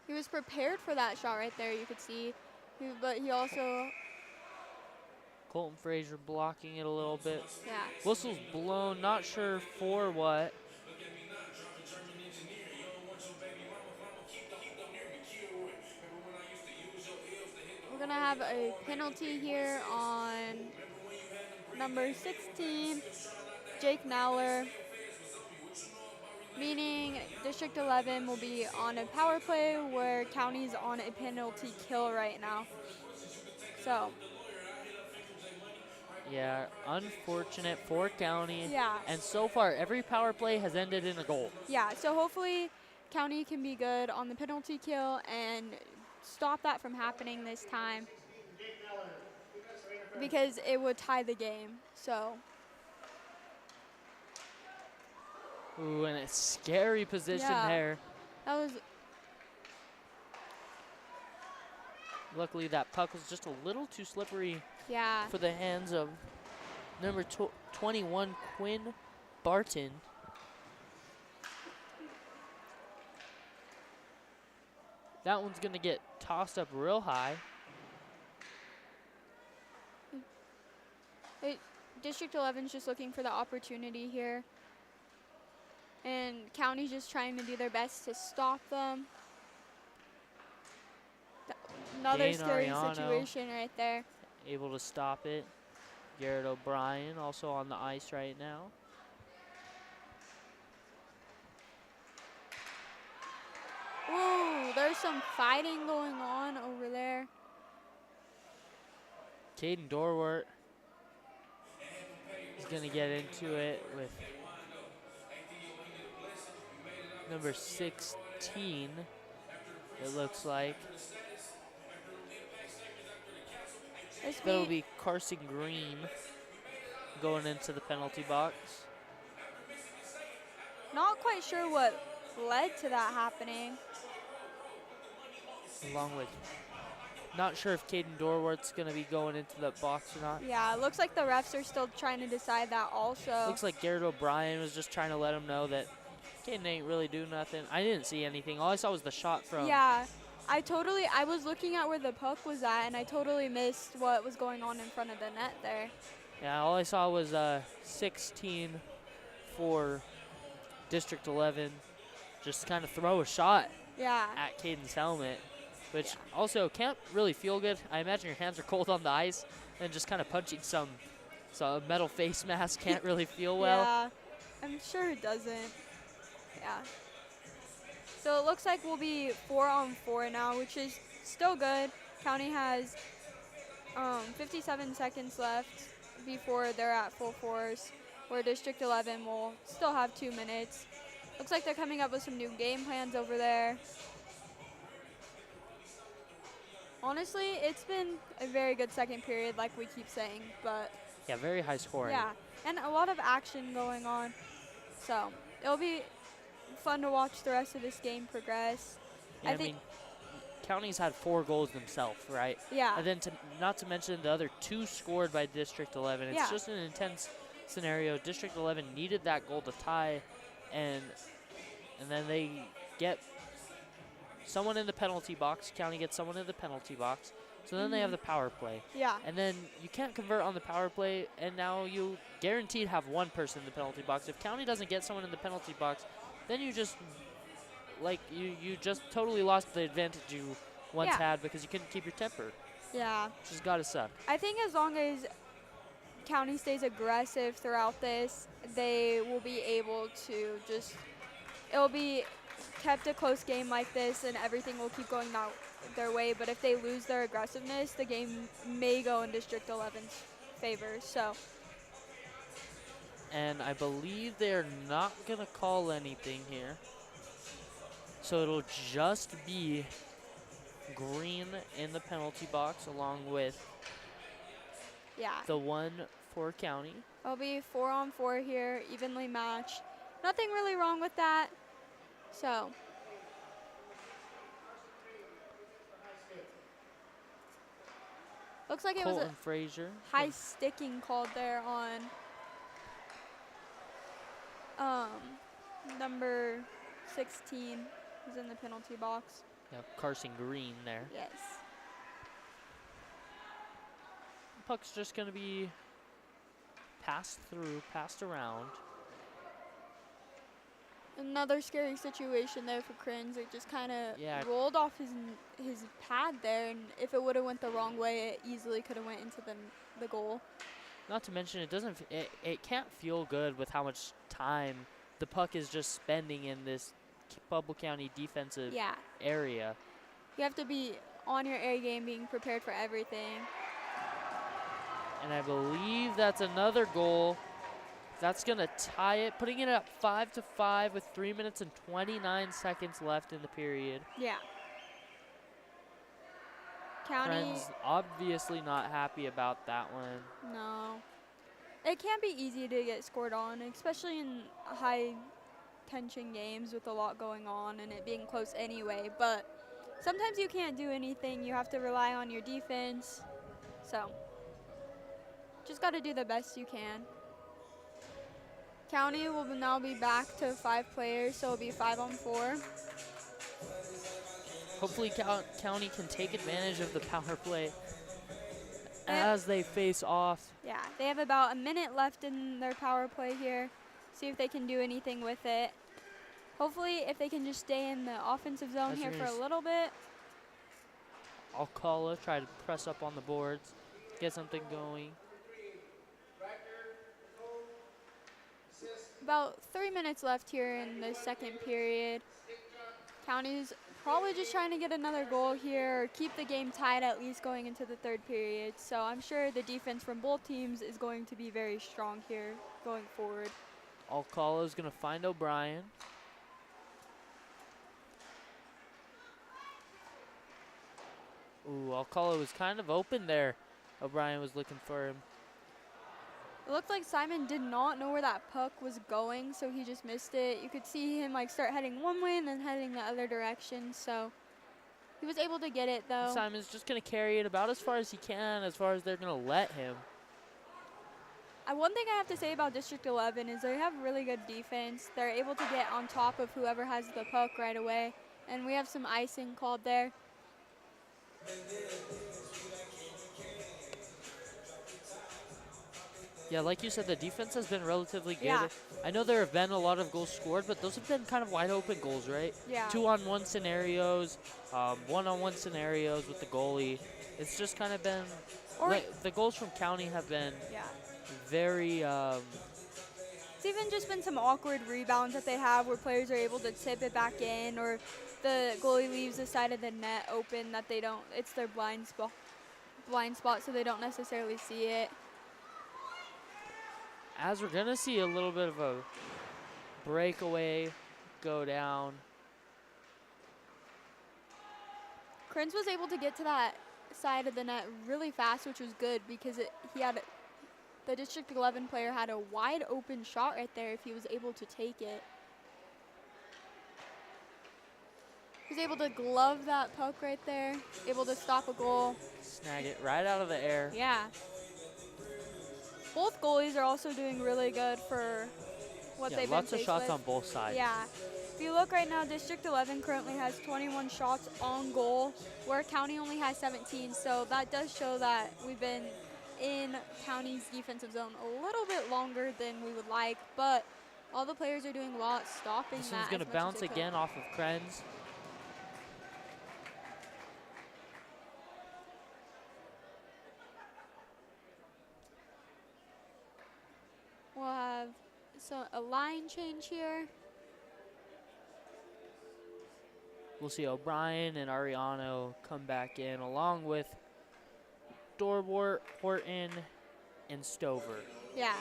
He was prepared for that shot right there, you could see. But he also... Colton Frazier blocking it a little bit. Yeah. Whistle's blown, not sure for what. We're going to have a penalty here on number 16, Jake Nowler, meaning District 11 will be on a power play where County's on a penalty kill right now. So... yeah, unfortunate for County. Yeah. And so far, every power play has ended in a goal. Yeah, so hopefully County can be good on the penalty kill and stop that from happening this time, because it would tie the game. So. Ooh, and a scary position there. That was. Luckily, that puck was just a little too slippery. Yeah. For the hands of number 21, Quinn Barton. That one's going to get tossed up real high. District 11's just looking for the opportunity here. And County's just trying to do their best to stop them. Another Dane scary Ariano situation right there. Able to stop it. Garrett O'Brien also on the ice right now. Ooh, there's some fighting going on over there. Caden Dorwart is going to get into it with number 16, it looks like. That'll be Carson Green. going into the penalty box. Not quite sure what led to that happening. Along with, not sure if Caden Dorwart's going to be going into the box or not. Yeah, it looks like the refs are still trying to decide that also. Looks like Garrett O'Brien was just trying to let him know that Caden ain't really doing nothing. I didn't see anything. All I saw was the shot from. Yeah, I was looking at where the puck was at, and I totally missed what was going on in front of the net there. Yeah, all I saw was 16 for District 11. Just kind of throw a shot Yeah. at Caden's helmet, which also can't really feel good. I imagine your hands are cold on the ice, and just kind of punching some metal face mask can't really feel well. Yeah, I'm sure it doesn't. Yeah. So it looks like we'll be 4-on-4 now, which is still good. County has 57 seconds left before they're at full force, where District 11 will still have 2 minutes. Looks like they're coming up with some new game plans over there. Honestly, it's been a very good second period, like we keep saying, but Yeah, very high scoring. yeah, and a lot of action going on. So it'll be fun to watch the rest of this game progress. Yeah, I I think- mean, County's had 4 goals themselves, right? Yeah. And then not to mention the other 2 scored by District 11. It's Yeah. just an intense scenario. District 11 needed that goal to tie, and then they get someone in the penalty box. County gets someone in the penalty box. So then they have the power play. Yeah. And then you can't convert on the power play, and now you guaranteed have one person in the penalty box. If County doesn't get someone in the penalty box, then you just you just totally lost the advantage you once Yeah. had because you couldn't keep your temper. Yeah. Which has got to suck. I think as long as County stays aggressive throughout this, they will be able to it'll be kept a close game like this, and everything will keep going their way. But if they lose their aggressiveness, the game may go in District 11's favor. So And I believe they're not going to call anything here. So it'll just be green in the penalty box along with yeah, the one for County. it'll be 4-on-4 here, evenly matched. Nothing really wrong with that. So looks like it was a Colton Frazier. high sticking called there on number 16 who's in the penalty box. Yeah, Carson Green there. Yes. Puck's just going to be passed around. Another scary situation there for Crins. It just kind of Yeah. rolled off his pad there, and if it would have went the wrong way, it easily could have went into the goal. Not to mention, it can't feel good with how much time the puck is just spending in this Pueblo County defensive Yeah. area. You have to be on your A game, being prepared for everything. And I believe that's another goal. That's going to tie it, putting it up 5-5 with 3 minutes and 29 seconds left in the period. Yeah. County, Friends obviously not happy about that one. no. It can't be easy to get scored on, especially in high tension games with a lot going on and it being close anyway. But sometimes you can't do anything. You have to rely on your defense. So just got to do the best you can. County will now be back to 5 players, so it'll be 5-on-4. Hopefully County can take advantage of the power play Yep. as they face off. Yeah, they have about a minute left in their power play here. See if they can do anything with it. Hopefully, if they can just stay in the offensive zone As here for a there's- little bit. Alcala try to press up on the boards, get something going. About 3 minutes left here in the second period. County's probably just trying to get another goal here or keep the game tied at least going into the third period. So I'm sure the defense from both teams is going to be very strong here going forward. Alcala is going to find O'Brien. Ooh, Alcala was kind of open there. O'Brien was looking for him. It looked like Simon did not know where that puck was going, so he just missed it. You could see him like start heading one way and then heading the other direction. So he was able to get it though. Simon's just going to carry it about as far as he can, as far as they're going to let him. One thing I have to say about District 11 is they have really good defense. They're able to get on top of whoever has the puck right away. And we have some icing called there. Yeah, like you said, the defense has been relatively good. Yeah. I know there have been a lot of goals scored, but those have been kind of wide open goals, right? Yeah. 2-on-1 scenarios, 1-on-1 scenarios with the goalie. It's just kind of been, the goals from County have been very, it's even just been some awkward rebounds that they have where players are able to tip it back in, or the goalie leaves the side of the net open that they don't, it's their blind spot, so they don't necessarily see it. as we're going to see a little bit of a breakaway go down. Krenz was able to get to that side of the net really fast, which was good because the District 11 player had a wide open shot right there if he was able to take it. He was able to glove that puck right there, able to stop a goal. Snag it right out of the air. Yeah. Both goalies are also doing really good for what they've been lots of faced shots with. on both sides. Yeah. If you look right now, District 11 currently has 21 shots on goal, where County only has 17. So that does show that we've been in County's defensive zone a little bit longer than we would like, but all the players are doing well at stopping that. This one's going to bounce again off of Krenz. We'll have a line change here. We'll see O'Brien and Ariano come back in, along with Dorwart, Horton, and Stover. Yeah,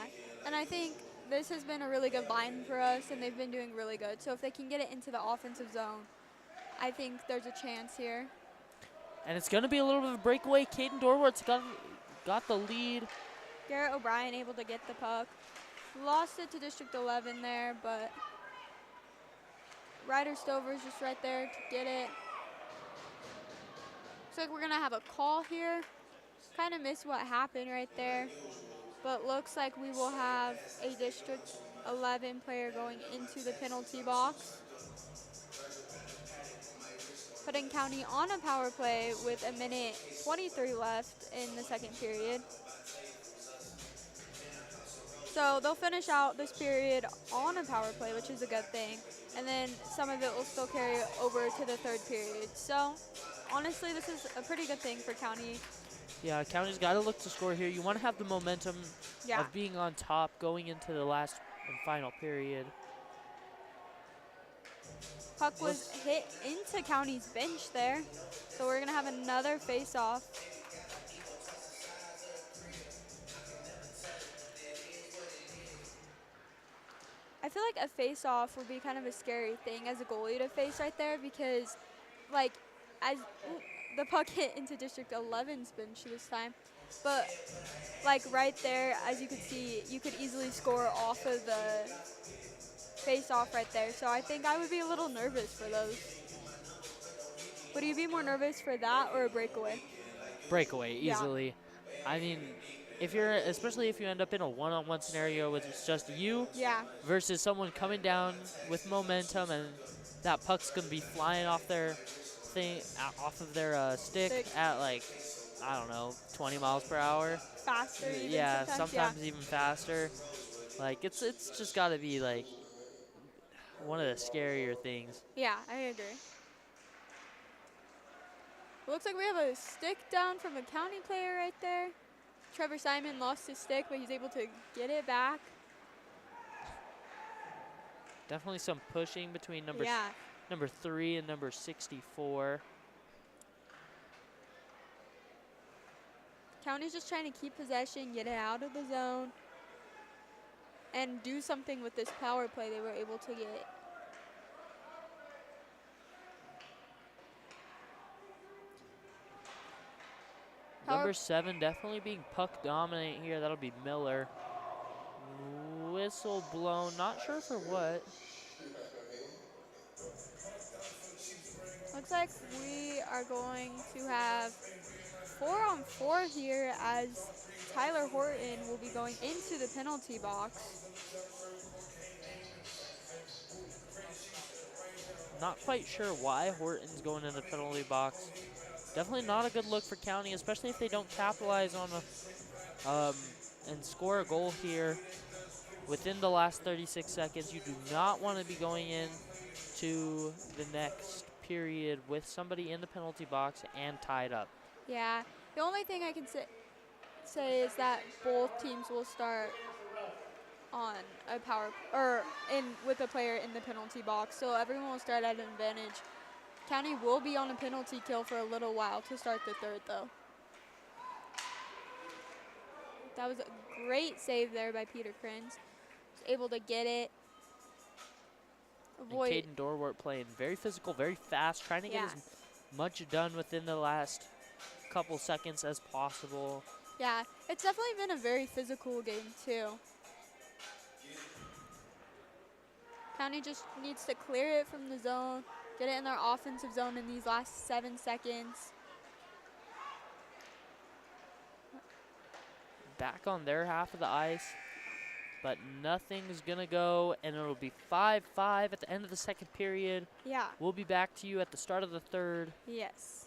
and I think this has been a really good line for us, and they've been doing really good. So if they can get it into the offensive zone, I think there's a chance here. And it's going to be a little bit of a breakaway. Caden Dorwart's got the lead. Garrett O'Brien able to get the puck. Lost it to District 11 there, but Ryder Stover's just right there to get it. Looks like we're going to have a call here. Kind of missed what happened right there, but looks like we will have a District 11 player going into the penalty box, putting County on a power play with 1:23 left in the second period. So they'll finish out this period on a power play, which is a good thing. And then some of it will still carry over to the third period. So honestly, this is a pretty good thing for County. Yeah, County's got to look to score here. You want to have the momentum of being on top going into the last and final period. Puck was hit into County's bench there. So we're going to have another face-off. I feel like a face-off would be kind of a scary thing as a goalie to face right there, because like the puck hit into District 11's bench this time. But like right there, as you could see, you could easily score off of the face-off right there. So I think I would be a little nervous for those. Would you be more nervous for that or a breakaway? Breakaway, easily. Yeah. I mean, especially if you end up in a one-on-one scenario with just you versus someone coming down with momentum, and that puck's going to be flying off their off of their stick at like, I don't know, 20 miles per hour. Faster even yeah, sometimes even faster. Like, it's just got to be like one of the scarier things. Yeah, I agree. Looks like we have a stick down from a County player right there. Trevor Simon lost his stick, but he's able to get it back. Definitely some pushing between number 3 and number 64. County's just trying to keep possession, get it out of the zone, and do something with this power play they were able to get. Number 7 definitely being puck dominant here. That'll be Miller. Whistle blown, not sure for what. Looks like we are going to have 4-on-4 here as Tyler Horton will be going into the penalty box. Not quite sure why Horton's going in the penalty box. Definitely not a good look for County, especially if they don't capitalize on a and score a goal here within the last 36 seconds. You do not want to be going in to the next period with somebody in the penalty box and tied up. Yeah, the only thing I can say is that both teams will start on a with a player in the penalty box, so everyone will start at an advantage. County will be on a penalty kill for a little while to start the third, though. That was a great save there by Peter Krenz. Was able to get it. And Caden Dorwart playing very physical, very fast, trying to get as much done within the last couple seconds as possible. Yeah, it's definitely been a very physical game, too. County just needs to clear it from the zone, get it in their offensive zone in these last 7 seconds. Back on their half of the ice, but nothing's gonna go, and it'll be 5-5 at the end of the second period. Yeah. We'll be back to you at the start of the third. Yes.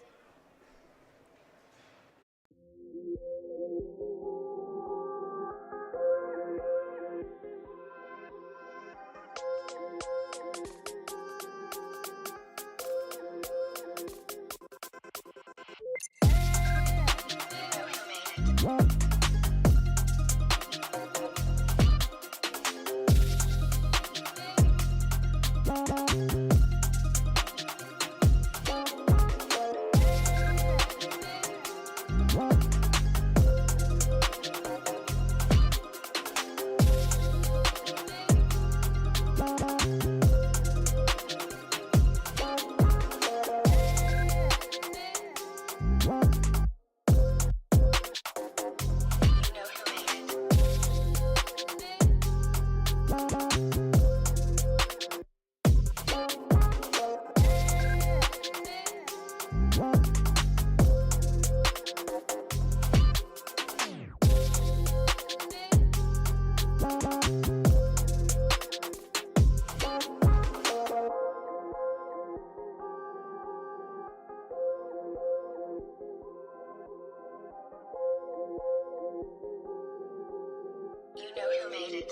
You know who made it.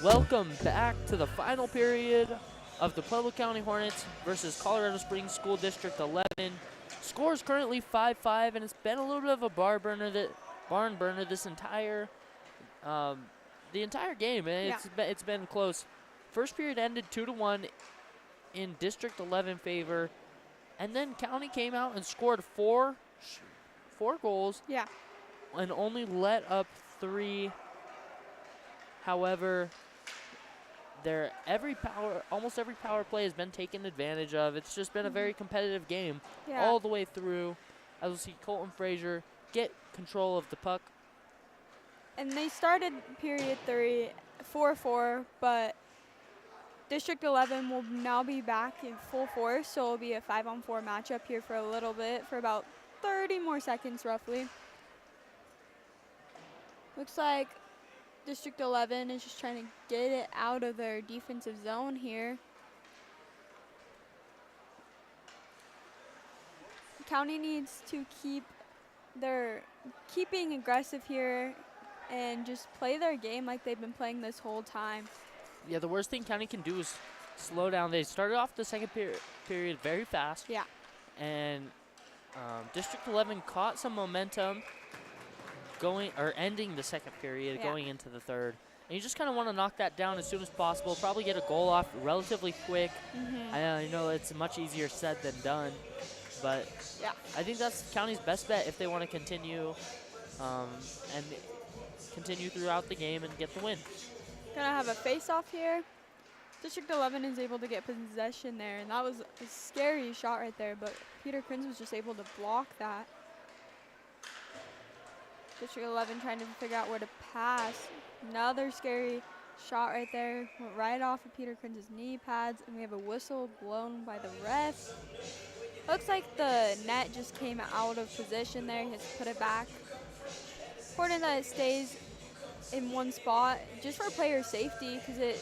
Welcome back to the final period of the Pueblo County Hornets versus Colorado Springs School District 11. Score is currently 5-5, and it's been a little bit of a barn burner this entire the entire game, and it's been close. First period ended 2-1 in District 11 favor, and then County came out and scored four goals. Yeah. And only let up 3. However, almost every power play has been taken advantage of. It's just been a very competitive game all the way through. As we'll see Colton Frazier get control of the puck. And they started period 3 4-4, but District 11 will now be back in full force, so it'll be a 5-on-4 matchup here for a little bit, for about 30 more seconds roughly. Looks like District 11 is just trying to get it out of their defensive zone here. County needs to keeping aggressive here and just play their game like they've been playing this whole time. Yeah, the worst thing County can do is slow down. They started off the second period very fast. Yeah. And District 11 caught some momentum ending the second period, going into the third. And you just kind of want to knock that down as soon as possible, probably get a goal off relatively quick. I know it's much easier said than done, but I think that's County's best bet if they want to continue and continue throughout the game and get the win. Gonna have a face-off here. District 11 is able to get possession there, and that was a scary shot right there, but Peter Krenz was just able to block that. District 11 trying to figure out where to pass. Another scary shot right there. Went right off of Peter Krenz's knee pads, and we have a whistle blown by the ref. Looks like the net just came out of position there. He has to put it back. Important that it stays in one spot just for player safety, because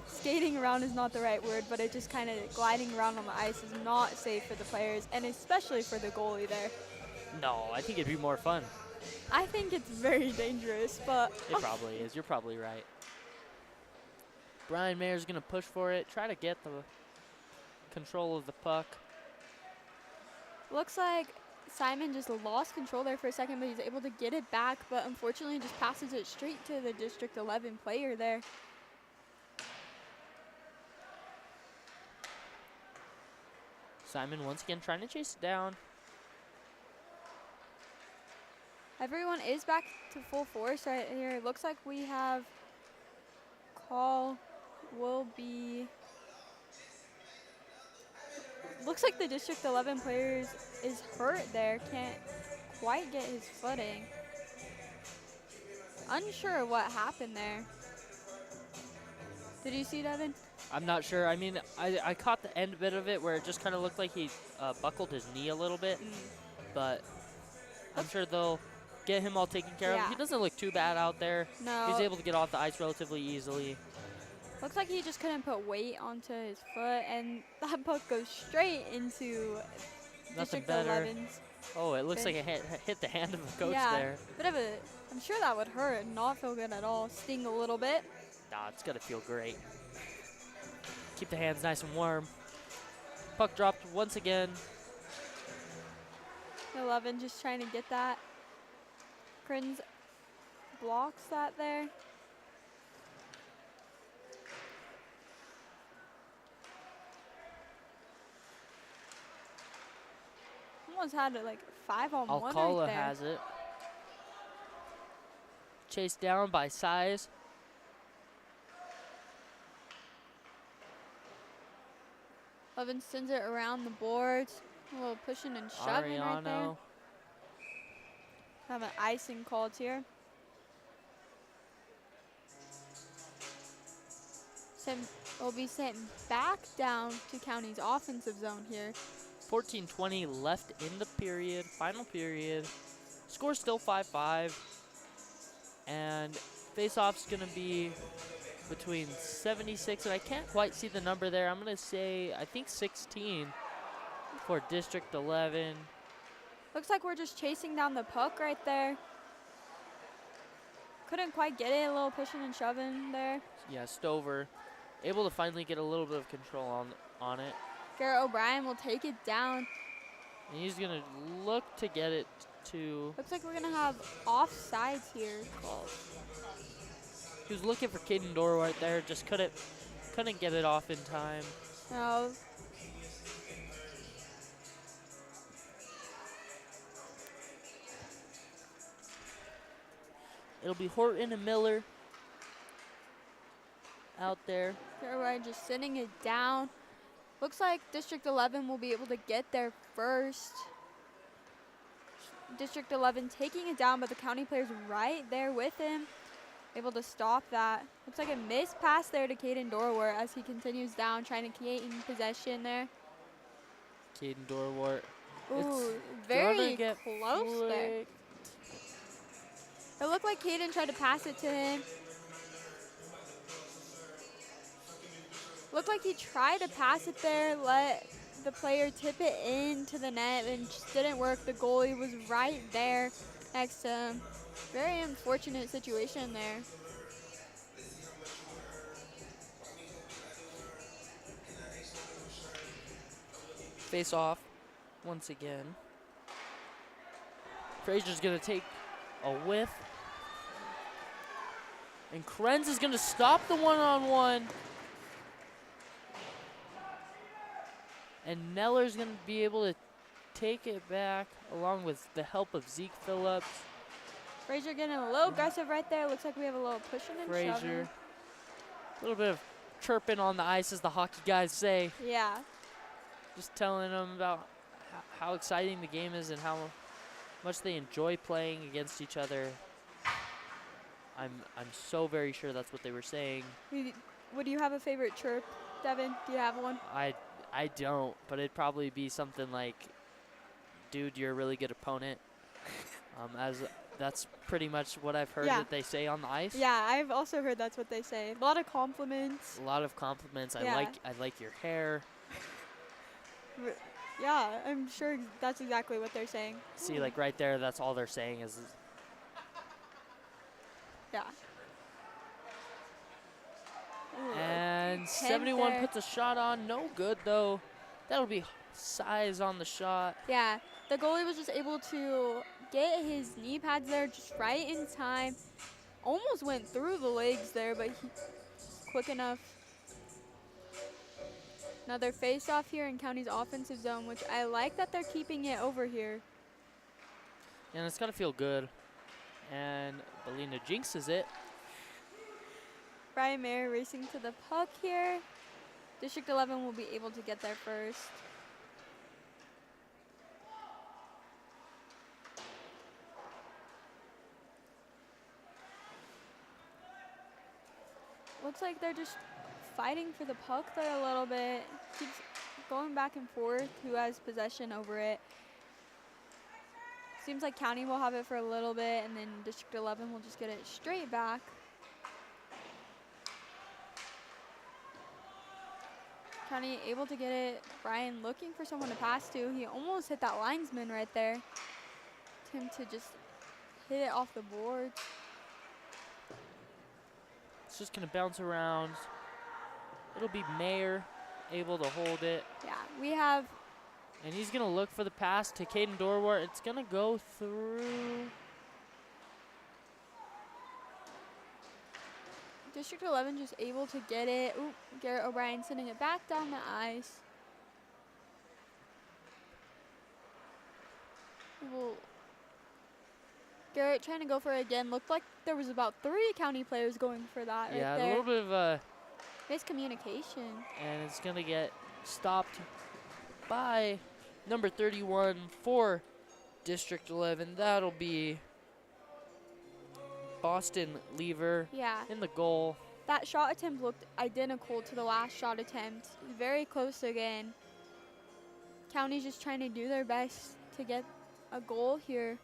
skating around is not the right word, but it just kind of gliding around on the ice is not safe for the players, and especially for the goalie there. No, I think it'd be more fun. I think it's very dangerous, but It probably is. You're probably right. Brian Mayer's going to push for it, try to get the control of the puck. looks like Simon just lost control there for a second, but he's able to get it back, but unfortunately just passes it straight to the District 11 player there. Simon once again trying to chase it down. Everyone is back to full force right here. It looks like we have call will be. Looks like the District 11 player is hurt there. Can't quite get his footing. Unsure what happened there. Did you see that, Evan? I'm not sure. I mean, I caught the end bit of it where it just kind of looked like he buckled his knee a little bit. But I'm sure they'll get him all taken care of. He doesn't look too bad out there. No. He's able to get off the ice relatively easily. Looks like he just couldn't put weight onto his foot, and that puck goes straight into Nothing District better. 11's. Oh, it looks like it hit the hand of the coach there. I'm sure that would hurt and not feel good at all. Sting a little bit. Nah, it's gonna feel great. Keep the hands nice and warm. Puck dropped once again. 11 just trying to get that. Krenz blocks that there. Almost had it like 5-on-1 Alcala right there. has it. Chased down by Size. Levin sends it around the boards. A little pushing and shoving right there. Ariano. Have an icing called here. Will be sent back down to County's offensive zone here. 14:20 left in the period, final period. Score still 5-5. And face-off's going to be between 76, and I can't quite see the number there. I'm going to say, I think 16 for District 11. Looks like we're just chasing down the puck right there. Couldn't quite get it, a little pushing and shoving there. Yeah, Stover able to finally get a little bit of control on it. Garrett O'Brien will take it down. And he's going to look to get it to... Looks like we're going to have offsides here called. He was looking for Caden Dorr right there, just couldn't get it off in time. No. It'll be Horton and Miller out there. Garrett O'Brien just sending it down. Looks like District 11 will be able to get there first. District 11 taking it down, but the County player's right there with him. able to stop that. Looks like a missed pass there to Caden Dorwart as he continues down, trying to gain possession there. Caden Dorwart. Ooh, It's very gonna get close there. flicked. It looked like Caden tried to pass it to him. Looked like he tried to pass it there, let the player tip it into the net, and just didn't work. The goalie was right there next to him. Very unfortunate situation there. Face off once again. Frazier's gonna take a whiff. And Krenz is gonna stop the one-on-one. And Neller's gonna be able to take it back along with the help of Zeke Phillips. Frazier getting a little aggressive right there. Looks like we have a little pushing and Frazier. shoving. A little bit of chirping on the ice, as the hockey guys say. Yeah. Just telling them about how exciting the game is and how much they enjoy playing against each other. I'm so very sure that's what they were saying. Would you have a favorite chirp, Devin? Do you have one? I don't, but it'd probably be something like, "Dude, you're a really good opponent." As that's pretty much what I've heard that they say on the ice. Yeah, I've also heard that's what they say. A lot of compliments. A lot of compliments. Yeah. I like your hair. Yeah, I'm sure that's exactly what they're saying. See, like right there, that's all they're saying is. Yeah. Ooh, And 71 there. puts a shot on. No good, though. That'll be size on the shot. Yeah, the goalie was just able to get his knee pads there just right in time. Almost went through the legs there, but he quick enough. Another face-off here in County's offensive zone, which I like that they're keeping it over here. And it's got to feel good. And Belina jinxes it. Brian Mayer racing to the puck here. District 11 will be able to get there first. Looks like they're just fighting for the puck there a little bit. Keeps going back and forth who has possession over it. Seems like County will have it for a little bit, and then District 11 will just get it straight back. County able to get it. Brian looking for someone to pass to. He almost hit that linesman right there. Him to just hit it off the boards. It's just going to bounce around. It'll be Mayer able to hold it. Yeah, we have. And he's going to look for the pass to Caden Dorwart. It's going to go through. District 11 just able to get it. Ooh, Garrett O'Brien sending it back down the ice. Garrett trying to go for it again. Looked like there was about 3 County players going for that Yeah, right a there. little bit of a. Miscommunication. And it's going to get stopped by number 31 for District 11. That'll be Boston Lever Yeah, in the goal. that shot attempt looked identical to the last shot attempt. Very close again. County's just trying to do their best to get a goal here.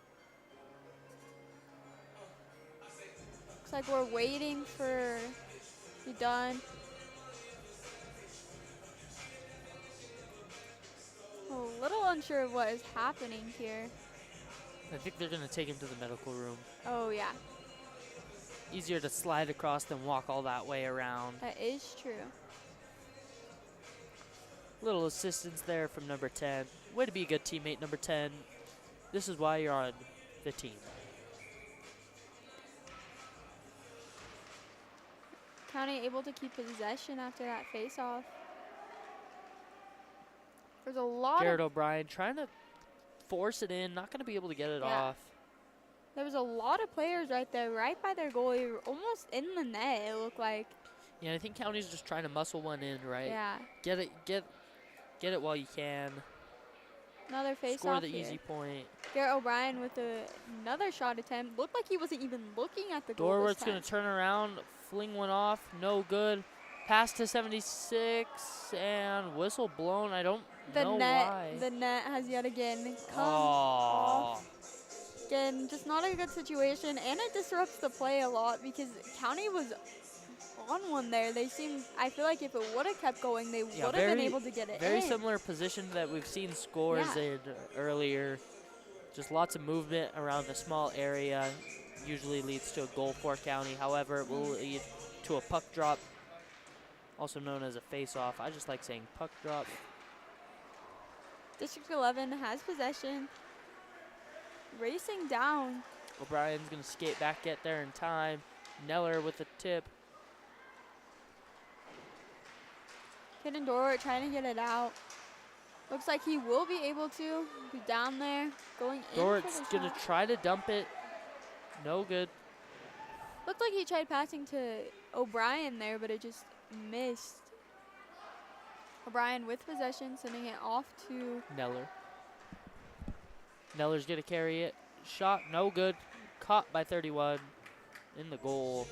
Looks like we're waiting for to be done. A little unsure of what is happening here. I think they're going to take him to the medical room. Oh yeah, Easier to slide across than walk all that way around. that is true. Little assistance there from number 10. Way to be a good teammate, number 10. This is why you're on the team. County able to keep possession after that face-off. There's a lot Garrett of, O'Brien trying to force it in, not going to be able to get it Yeah. off. there was a lot of players right there, right by their goalie, almost in the net, it looked like. Yeah, I think County's just trying to muscle one in, right? Yeah. Get it while you can. Another face score off the here. easy point. Garrett O'Brien with another shot attempt. Looked like he wasn't even looking at the goal this Dorward's going time. to turn around, fling one off, no good. Pass to 76, and whistle blown. I don't know why. The net has yet again come Oh, off. Again, just not a good situation, and it disrupts the play a lot because County was on one there. They seemed, I feel like if it would have kept going, they would have been able to get it very in. similar position that we've seen scores Yeah. in earlier. Just lots of movement around a small area usually leads to a goal for County. However, it will lead to a puck drop, also known as a face-off. I just like saying puck drop. District 11 has possession. Racing down. O'Brien's going to skate back, get there in time. Neller with the tip. Kidden Dorwart trying to get it out. Looks like he will be able to. He's down there, going in Dort's for the going shot. to try to dump it. No good. Looked like he tried passing to O'Brien there, but it just missed. O'Brien with possession, sending it off to Neller. Neller's going to carry it. Shot, no good. Caught by 31 in the goal.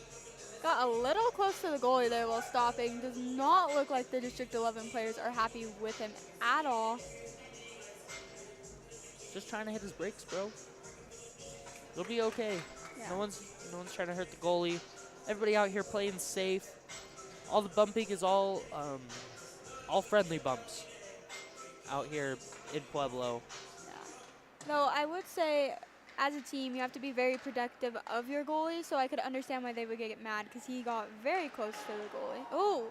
got a little close to the goalie there while stopping. Does not look like the District 11 players are happy with him at all. Just trying to hit his brakes, bro. It'll be okay. Yeah. No one's trying to hurt the goalie. Everybody out here playing safe. All the bumping is all friendly bumps out here in Pueblo. Though I would say, as a team, you have to be very protective of your goalie, so I could understand why they would get mad because he got very close to the goalie. Oh,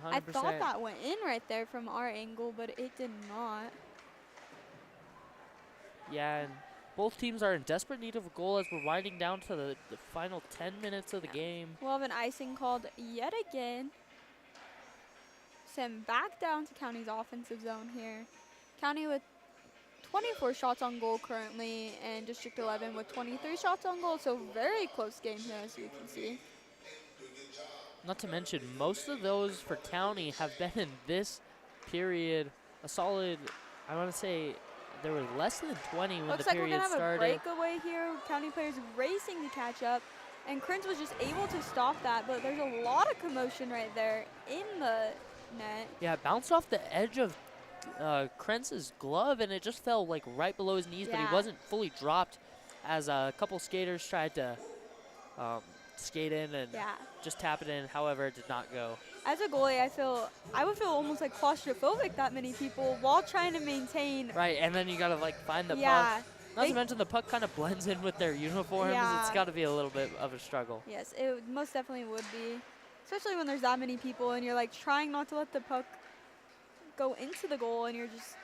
100%. I thought that went in right there from our angle, but it did not. Yeah, and both teams are in desperate need of a goal as we're winding down to the final 10 minutes of the game. We'll have an icing called yet again. Send back down to County's offensive zone here. County with 24 shots on goal currently, and District 11 with 23 shots on goal, so very close game here, as you can see. Not to mention, most of those for County have been in this period a solid, I want to say, there were less than 20 when Looks the like we're period going to have started. a breakaway here. County players racing to catch up, and Crins was just able to stop that, but there's a lot of commotion right there in the net. Yeah, it bounced off the edge of Krentz's glove, and it just fell like right below his knees, but Yeah. he wasn't fully dropped as a couple skaters tried to skate in and Yeah. just tap it in. However, it did not go. As a goalie, I would feel almost like claustrophobic that many people while trying to maintain. Right, and then you gotta like find the Yeah. puck. Not to mention the puck kind of blends in with their uniforms. Yeah. It's got to be a little bit of a struggle. Yes, it most definitely would be. Especially when there's that many people and you're like trying not to let the puck go into the goal and you're just,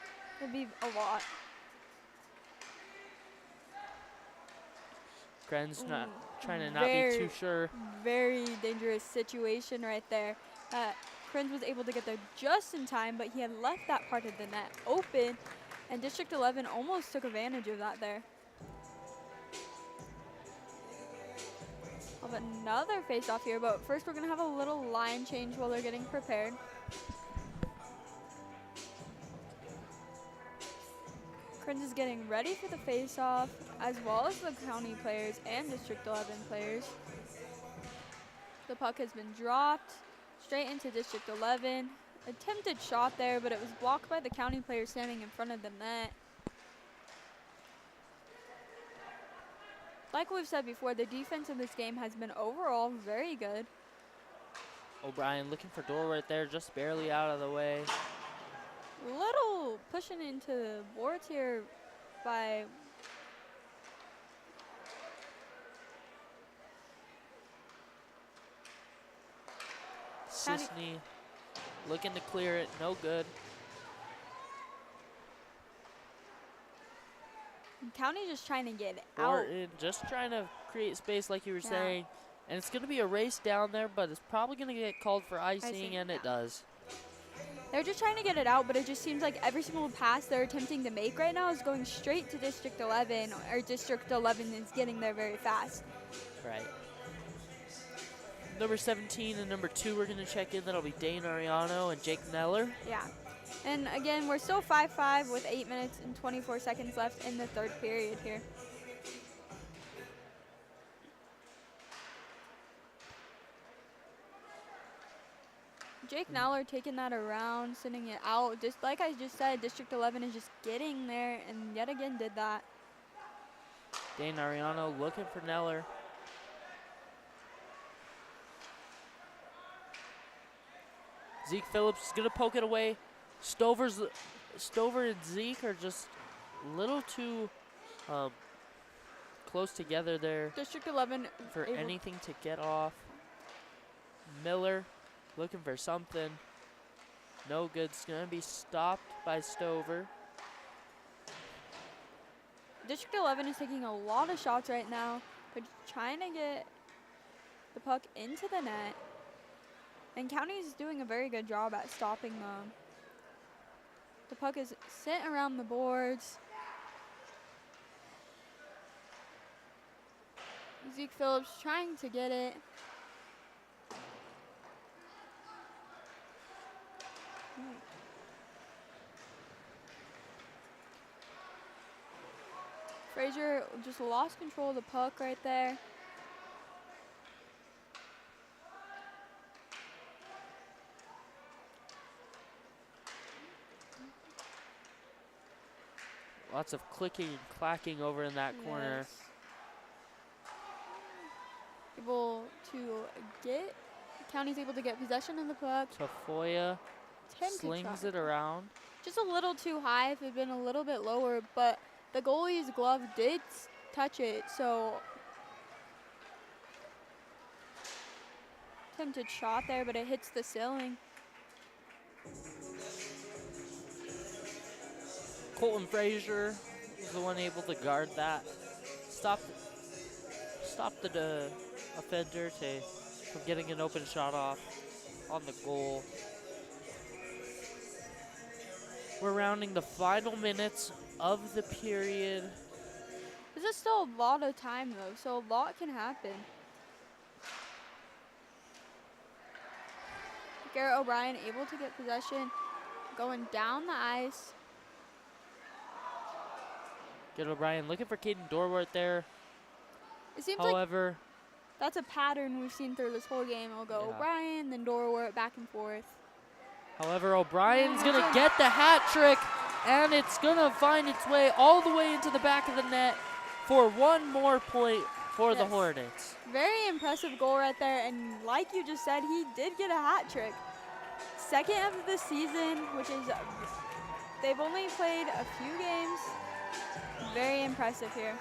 it'd be a lot. Krenz not trying to not very, be too sure. Very dangerous situation right there. Krenz was able to get there just in time, but he had left that part of the net open, and District 11 almost took advantage of that there. We'll have another face-off here, but first we're going to have a little line change while they're getting prepared. Krenz is getting ready for the face-off, as well as the County players and District 11 players. The puck has been dropped straight into District 11. Attempted shot there, but it was blocked by the County player standing in front of the net. Like we've said before, the defense in this game has been overall very good. O'Brien looking for door right there, just barely out of the way. Little pushing into the boards here by Sisney looking to clear it, no good. County just trying to get out. Thornton just trying to create space like you were saying. And it's going to be a race down there, but it's probably going to get called for icing, and it does. They're just trying to get it out, but it just seems like every single pass they're attempting to make right now is going straight to District 11, or District 11 is getting there very fast. Right. Number 17 and number 2 we're going to check in. That'll be Dane Ariano and Jake Neller. Yeah. And again, we're still 5-5 with 8 minutes and 24 seconds left in the third period here. Jake Nowler taking that around, sending it out. Just like I just said, District 11 is just getting there and yet again did that. Dane Ariano looking for Neller. Zeke Phillips is gonna poke it away. Stover and Zeke are just a little too close together there District 11 for able- anything to get off. Miller looking for something. No good. It's gonna be stopped by Stover. District 11 is taking a lot of shots right now, but trying to get the puck into the net. And County is doing a very good job at stopping them. The puck is sent around the boards. Zeke Phillips trying to get it. Frazier just lost control of the puck right there. Lots of clicking and clacking over in that corner. Yes. Able to get, County's able to get possession of the puck. Tafoya Attempted slings shot. it around. Just a little too high if it had been a little bit lower, but the goalie's glove did touch it, so attempted shot there, but it hits the ceiling. Colton Frazier is the one able to guard that. Stop the offender from getting an open shot off on the goal. We're rounding the final minutes of the period. This is still a lot of time though, so a lot can happen. Garrett O'Brien able to get possession, going down the ice. Get O'Brien looking for Caden Dorwart there. It seems like However, that's a pattern we've seen through this whole game. It'll go Yeah. O'Brien, then Dorwart, back and forth. O'Brien's going to get the hat trick, and it's going to find its way all the way into the back of the net for one more point for the Yes. Hornets. Very impressive goal right there, and like you just said, he did get a hat trick. Second of the season, which is, they've only played a few games. Very impressive here.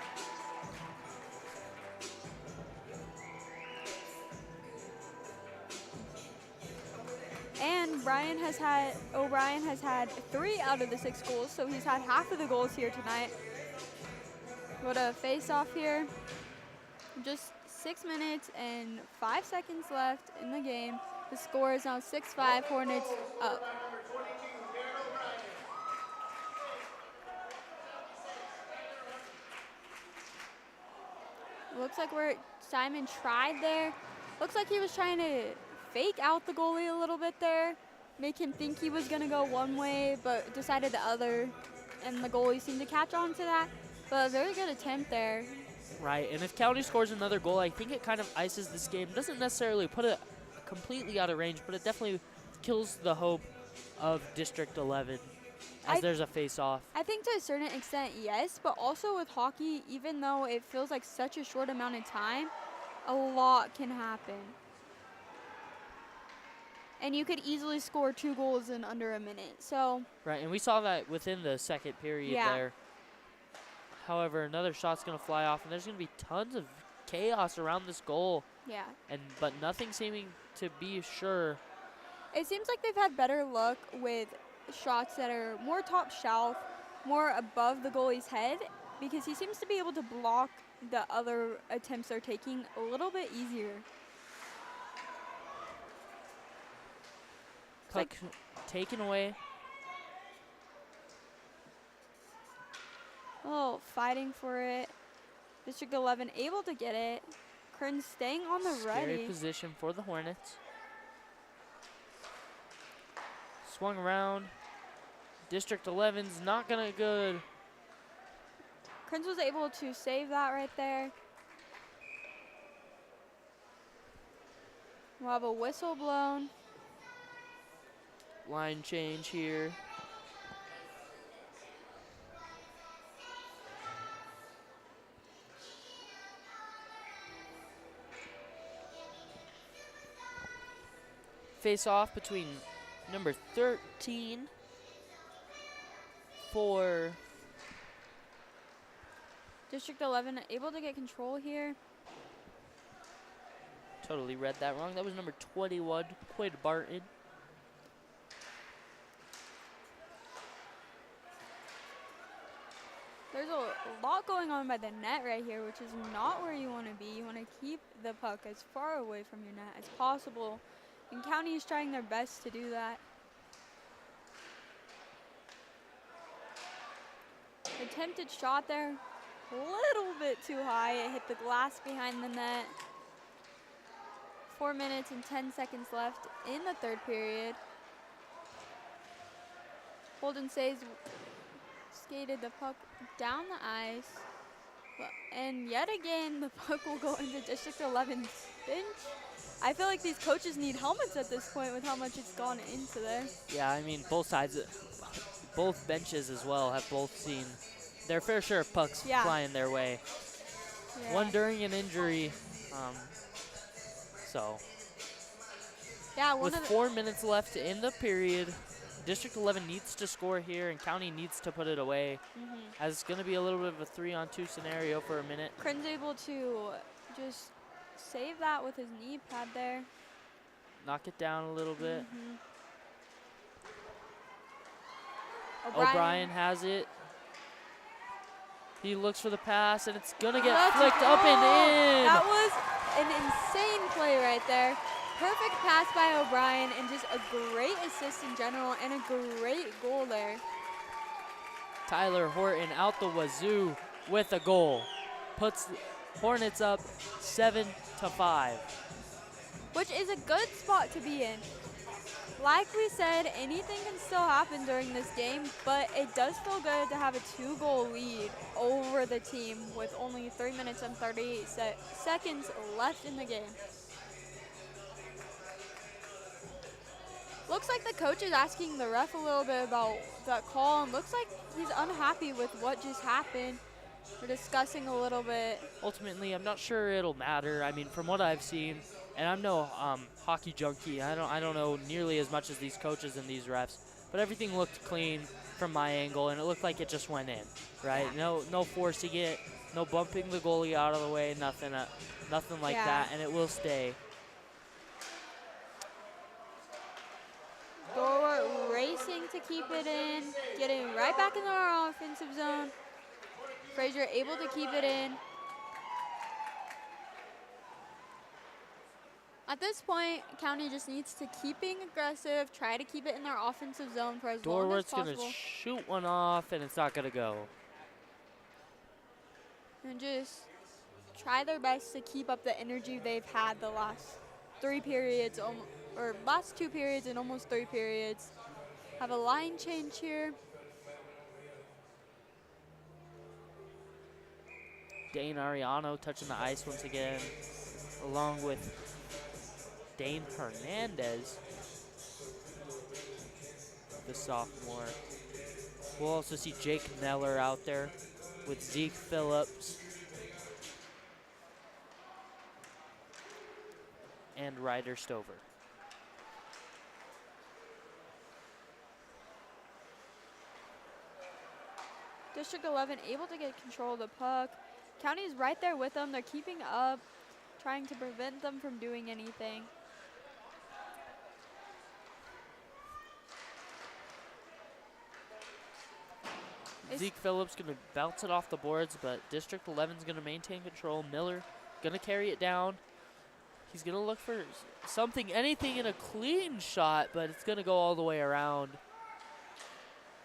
And O'Brien has had 3 out of the 6 goals, so he's had half of the goals here tonight. What a face-off here. Just 6 minutes and 5 seconds left in the game. The score is now 6-5, Hornets up. Looks like Simon tried there. Looks like he was trying to fake out the goalie a little bit there, make him think he was gonna go one way, but decided the other, and the goalie seemed to catch on to that. But a very good attempt there. Right, and if County scores another goal, I think it kind of ices this game. Doesn't necessarily put it completely out of range, but it definitely kills the hope of District 11 as there's a face-off. I think to a certain extent, yes, but also with hockey, even though it feels like such a short amount of time, a lot can happen. And you could easily score 2 goals in under a minute. So Right, and we saw that within the second period there. However, another shot's going to fly off, and there's going to be tons of chaos around this goal, yeah, but nothing seeming to be sure. it seems like they've had better luck with shots that are more top shelf, more above the goalie's head, because he seems to be able to block the other attempts they're taking a little bit easier. Puck taken away. Oh, fighting for it. District 11 able to get it. Kern staying on the Scary ready. position for the Hornets. Swung around. District 11's not gonna good. Krenz was able to save that right there. We'll have a whistle blown. Line change here. Face off between number 13 for District 11 able to get control here. totally read that wrong. That was number 21, Quinn Barton. There's a lot going on by the net right here, which is not where you want to be. You want to keep the puck as far away from your net as possible. And County is trying their best to do that. Attempted shot there, a little bit too high. It hit the glass behind the net. 4 minutes and 10 seconds left in the third period. Holden says skated the puck down the ice. And yet again, the puck will go into District 11's bench. I feel like these coaches need helmets at this point with how much it's gone into there. Yeah, I mean, both sides, both benches as well have both seen their fair share of pucks flying their way. Yeah. One during an injury. So, yeah, with 4 minutes left in the period, District 11 needs to score here, and County needs to put it away. As it's going to be a little bit of a 3-on-2 scenario for a minute. Kren's able to just save that with his knee pad there. Knock it down a little bit. O'Brien O'Brien has it. He looks for the pass, and it's going to get flicked up and in. That was an insane play right there. Perfect pass by O'Brien, and just a great assist in general, and a great goal there. Tyler Horton out the wazoo with a goal. Puts Hornets up 7-5. Which is a good spot to be in. Like we said, anything can still happen during this game, but it does feel good to have a 2-goal lead over the team with only 3 minutes and 38 seconds left in the game. Looks like the coach is asking the ref a little bit about that call, and looks like he's unhappy with what just happened. We're discussing a little bit. Ultimately, I'm not sure it'll matter. I mean, from what I've seen, and I'm no hockey junkie. I don't know nearly as much as these coaches and these refs, but everything looked clean from my angle, and it looked like it just went in, right? No forcing it, no bumping the goalie out of the way, nothing like that, and it will stay. Dorwart racing to keep it in, getting right back in our offensive zone. Frazier able to keep it in. At this point, County just needs to keep being aggressive, try to keep it in their offensive zone for as long as Dorwart's possible. going to shoot one off, and it's not going to go. And just try their best to keep up the energy they've had the last 3 periods, or last 2 periods and almost 3 periods. Have a line change here. Dane Ariano touching the ice once again, along with Dane Hernandez, the sophomore. We'll also see Jake Neller out there with Zeke Phillips and Ryder Stover. District 11 able to get control of the puck. County's right there with them. They're keeping up, trying to prevent them from doing anything. Zeke Phillips going to bounce it off the boards, but District 11 is going to maintain control. Miller going to carry it down. He's going to look for something, anything in a clean shot, but it's going to go all the way around.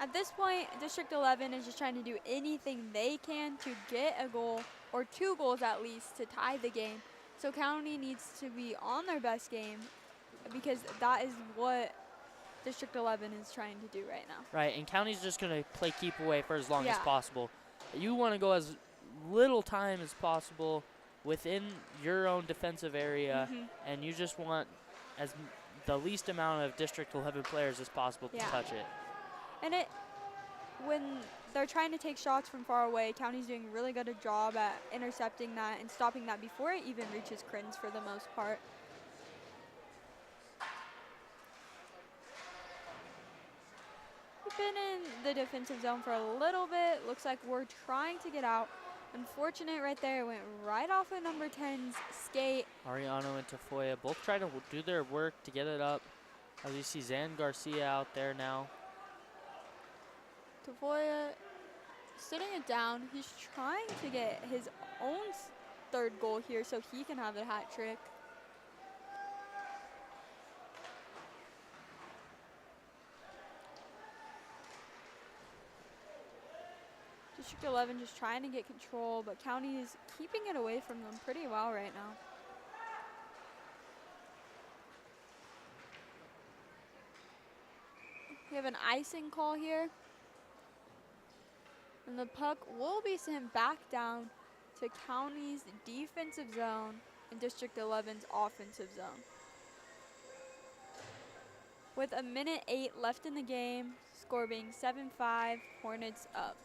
At this point, District 11 is just trying to do anything they can to get a goal, or 2 goals at least, to tie the game. So County needs to be on their best game, because that is what District 11 is trying to do right now. Right, and County's just going to play keep away for as long as Yeah. possible. You want to go as little time as possible within your own defensive area, and you just want the least amount of District 11 players as possible to Yeah. touch it. And when they're trying to take shots from far away, County's doing a really good job at intercepting that and stopping that before it even reaches Crins for the most part. We've been in the defensive zone for a little bit. Looks like we're trying to get out. Unfortunate right there. It went right off of number 10's skate. Ariano and Tafoya both trying to do their work to get it up. As you see Zan Garcia out there now. Tafoya sitting it down. He's trying to get his own third goal here so he can have a hat trick. District 11 just trying to get control, but County is keeping it away from them pretty well right now. We have an icing call here. And the puck will be sent back down to County's defensive zone and District 11's offensive zone. With a minute 8 left in the game, score being 7-5, Hornets up.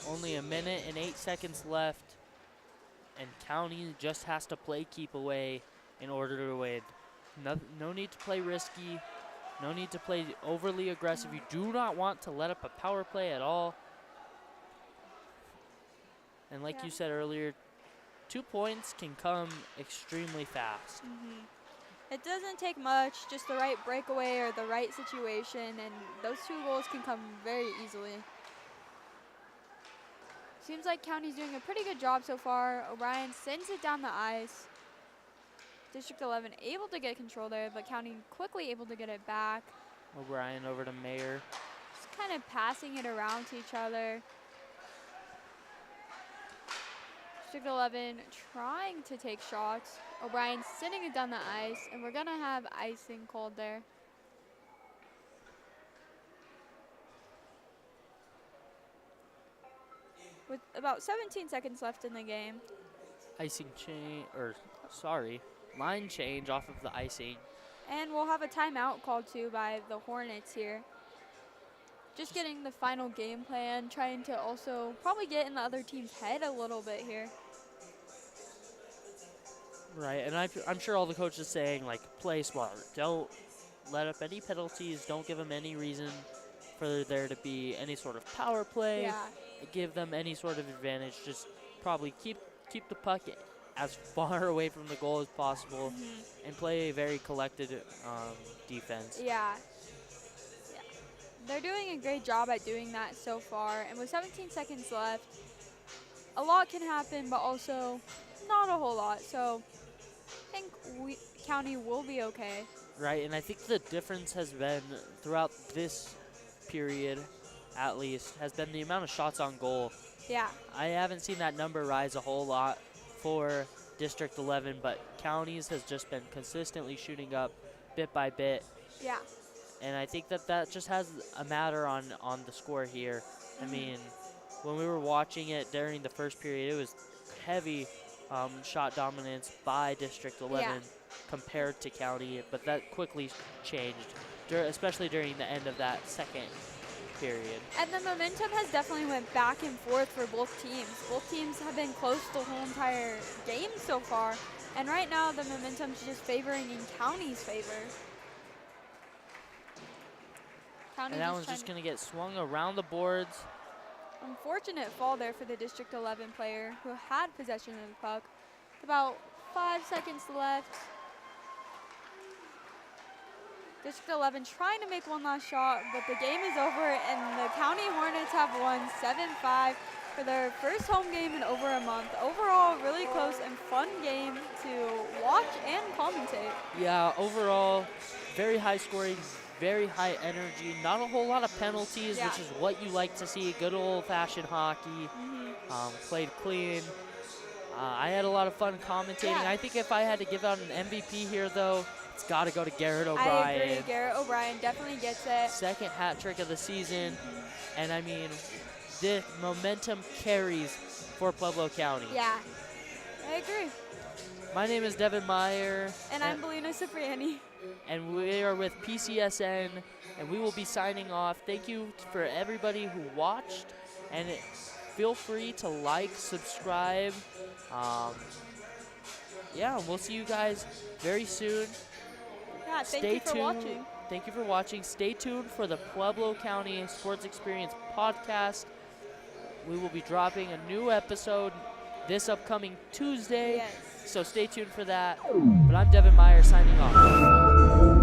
Only a minute and 8 seconds left, and County just has to play keep away in order to win. No need to play risky. No need to play overly aggressive. You do not want to let up a power play at all. And like you said earlier, 2 points can come extremely fast. It doesn't take much, just the right breakaway or the right situation, and those 2 goals can come very easily. Seems like County's doing a pretty good job so far. O'Brien sends it down the ice. District 11 able to get control there, but County quickly able to get it back. O'Brien over to Mayer. Just kind of passing it around to each other. District 11 trying to take shots. O'Brien sending it down the ice, and we're going to have icing called there. With about 17 seconds left in the game. Line change off of the icing. And we'll have a timeout called too by the Hornets here. Just getting the final game plan, trying to also probably get in the other team's head a little bit here. Right, and I'm sure all the coaches saying, like, play smart. Don't let up any penalties. Don't give them any reason for there to be any sort of power play. Yeah. Give them any sort of advantage. Just probably keep the puck as far away from the goal as possible and play a very collected defense. Yeah. They're doing a great job at doing that so far. And with 17 seconds left, a lot can happen, but also not a whole lot. So I think County will be okay. Right, and I think the difference has been throughout this period, at least, has been the amount of shots on goal. Yeah. I haven't seen that number rise a whole lot for District 11, but Counties has just been consistently shooting up bit by bit. Yeah. And I think that just has a matter on the score here. I mean, when we were watching it during the first period, it was heavy shot dominance by District 11 compared to County, but that quickly changed, especially during the end of that second period. And the momentum has definitely went back and forth for both teams. Both teams have been close the whole entire game so far, and right now the momentum's just favoring in County's favor. And that one's just going to get swung around the boards. Unfortunate fall there for the District 11 player who had possession of the puck. About 5 seconds left. District 11 trying to make one last shot, but the game is over, and the County Hornets have won 7-5 for their first home game in over a month. Overall, really close and fun game to watch and commentate. Yeah, overall, very high scoring, very high energy, not a whole lot of penalties, which is what you like to see. Good old-fashioned hockey, played clean. I had a lot of fun commentating. Yeah. I think if I had to give out an MVP here, though, it's got to go to Garrett I O'Brien. agree. Garrett O'Brien definitely gets it. Second hat trick of the season. And I mean, the momentum carries for Pueblo County. Yeah, I agree. My name is Devin Meyer. And I'm Belina Cipriani. And we are with PCSN, and we will be signing off. Thank you for everybody who watched, and feel free to like, subscribe. Yeah, we'll see you guys very soon. Yeah, thank Stay you for tuned. watching. Thank you for watching. Stay tuned for the Pueblo County Sports Experience podcast. We will be dropping a new episode this upcoming Tuesday. Yes. So stay tuned for that. But I'm Devin Meyer signing off.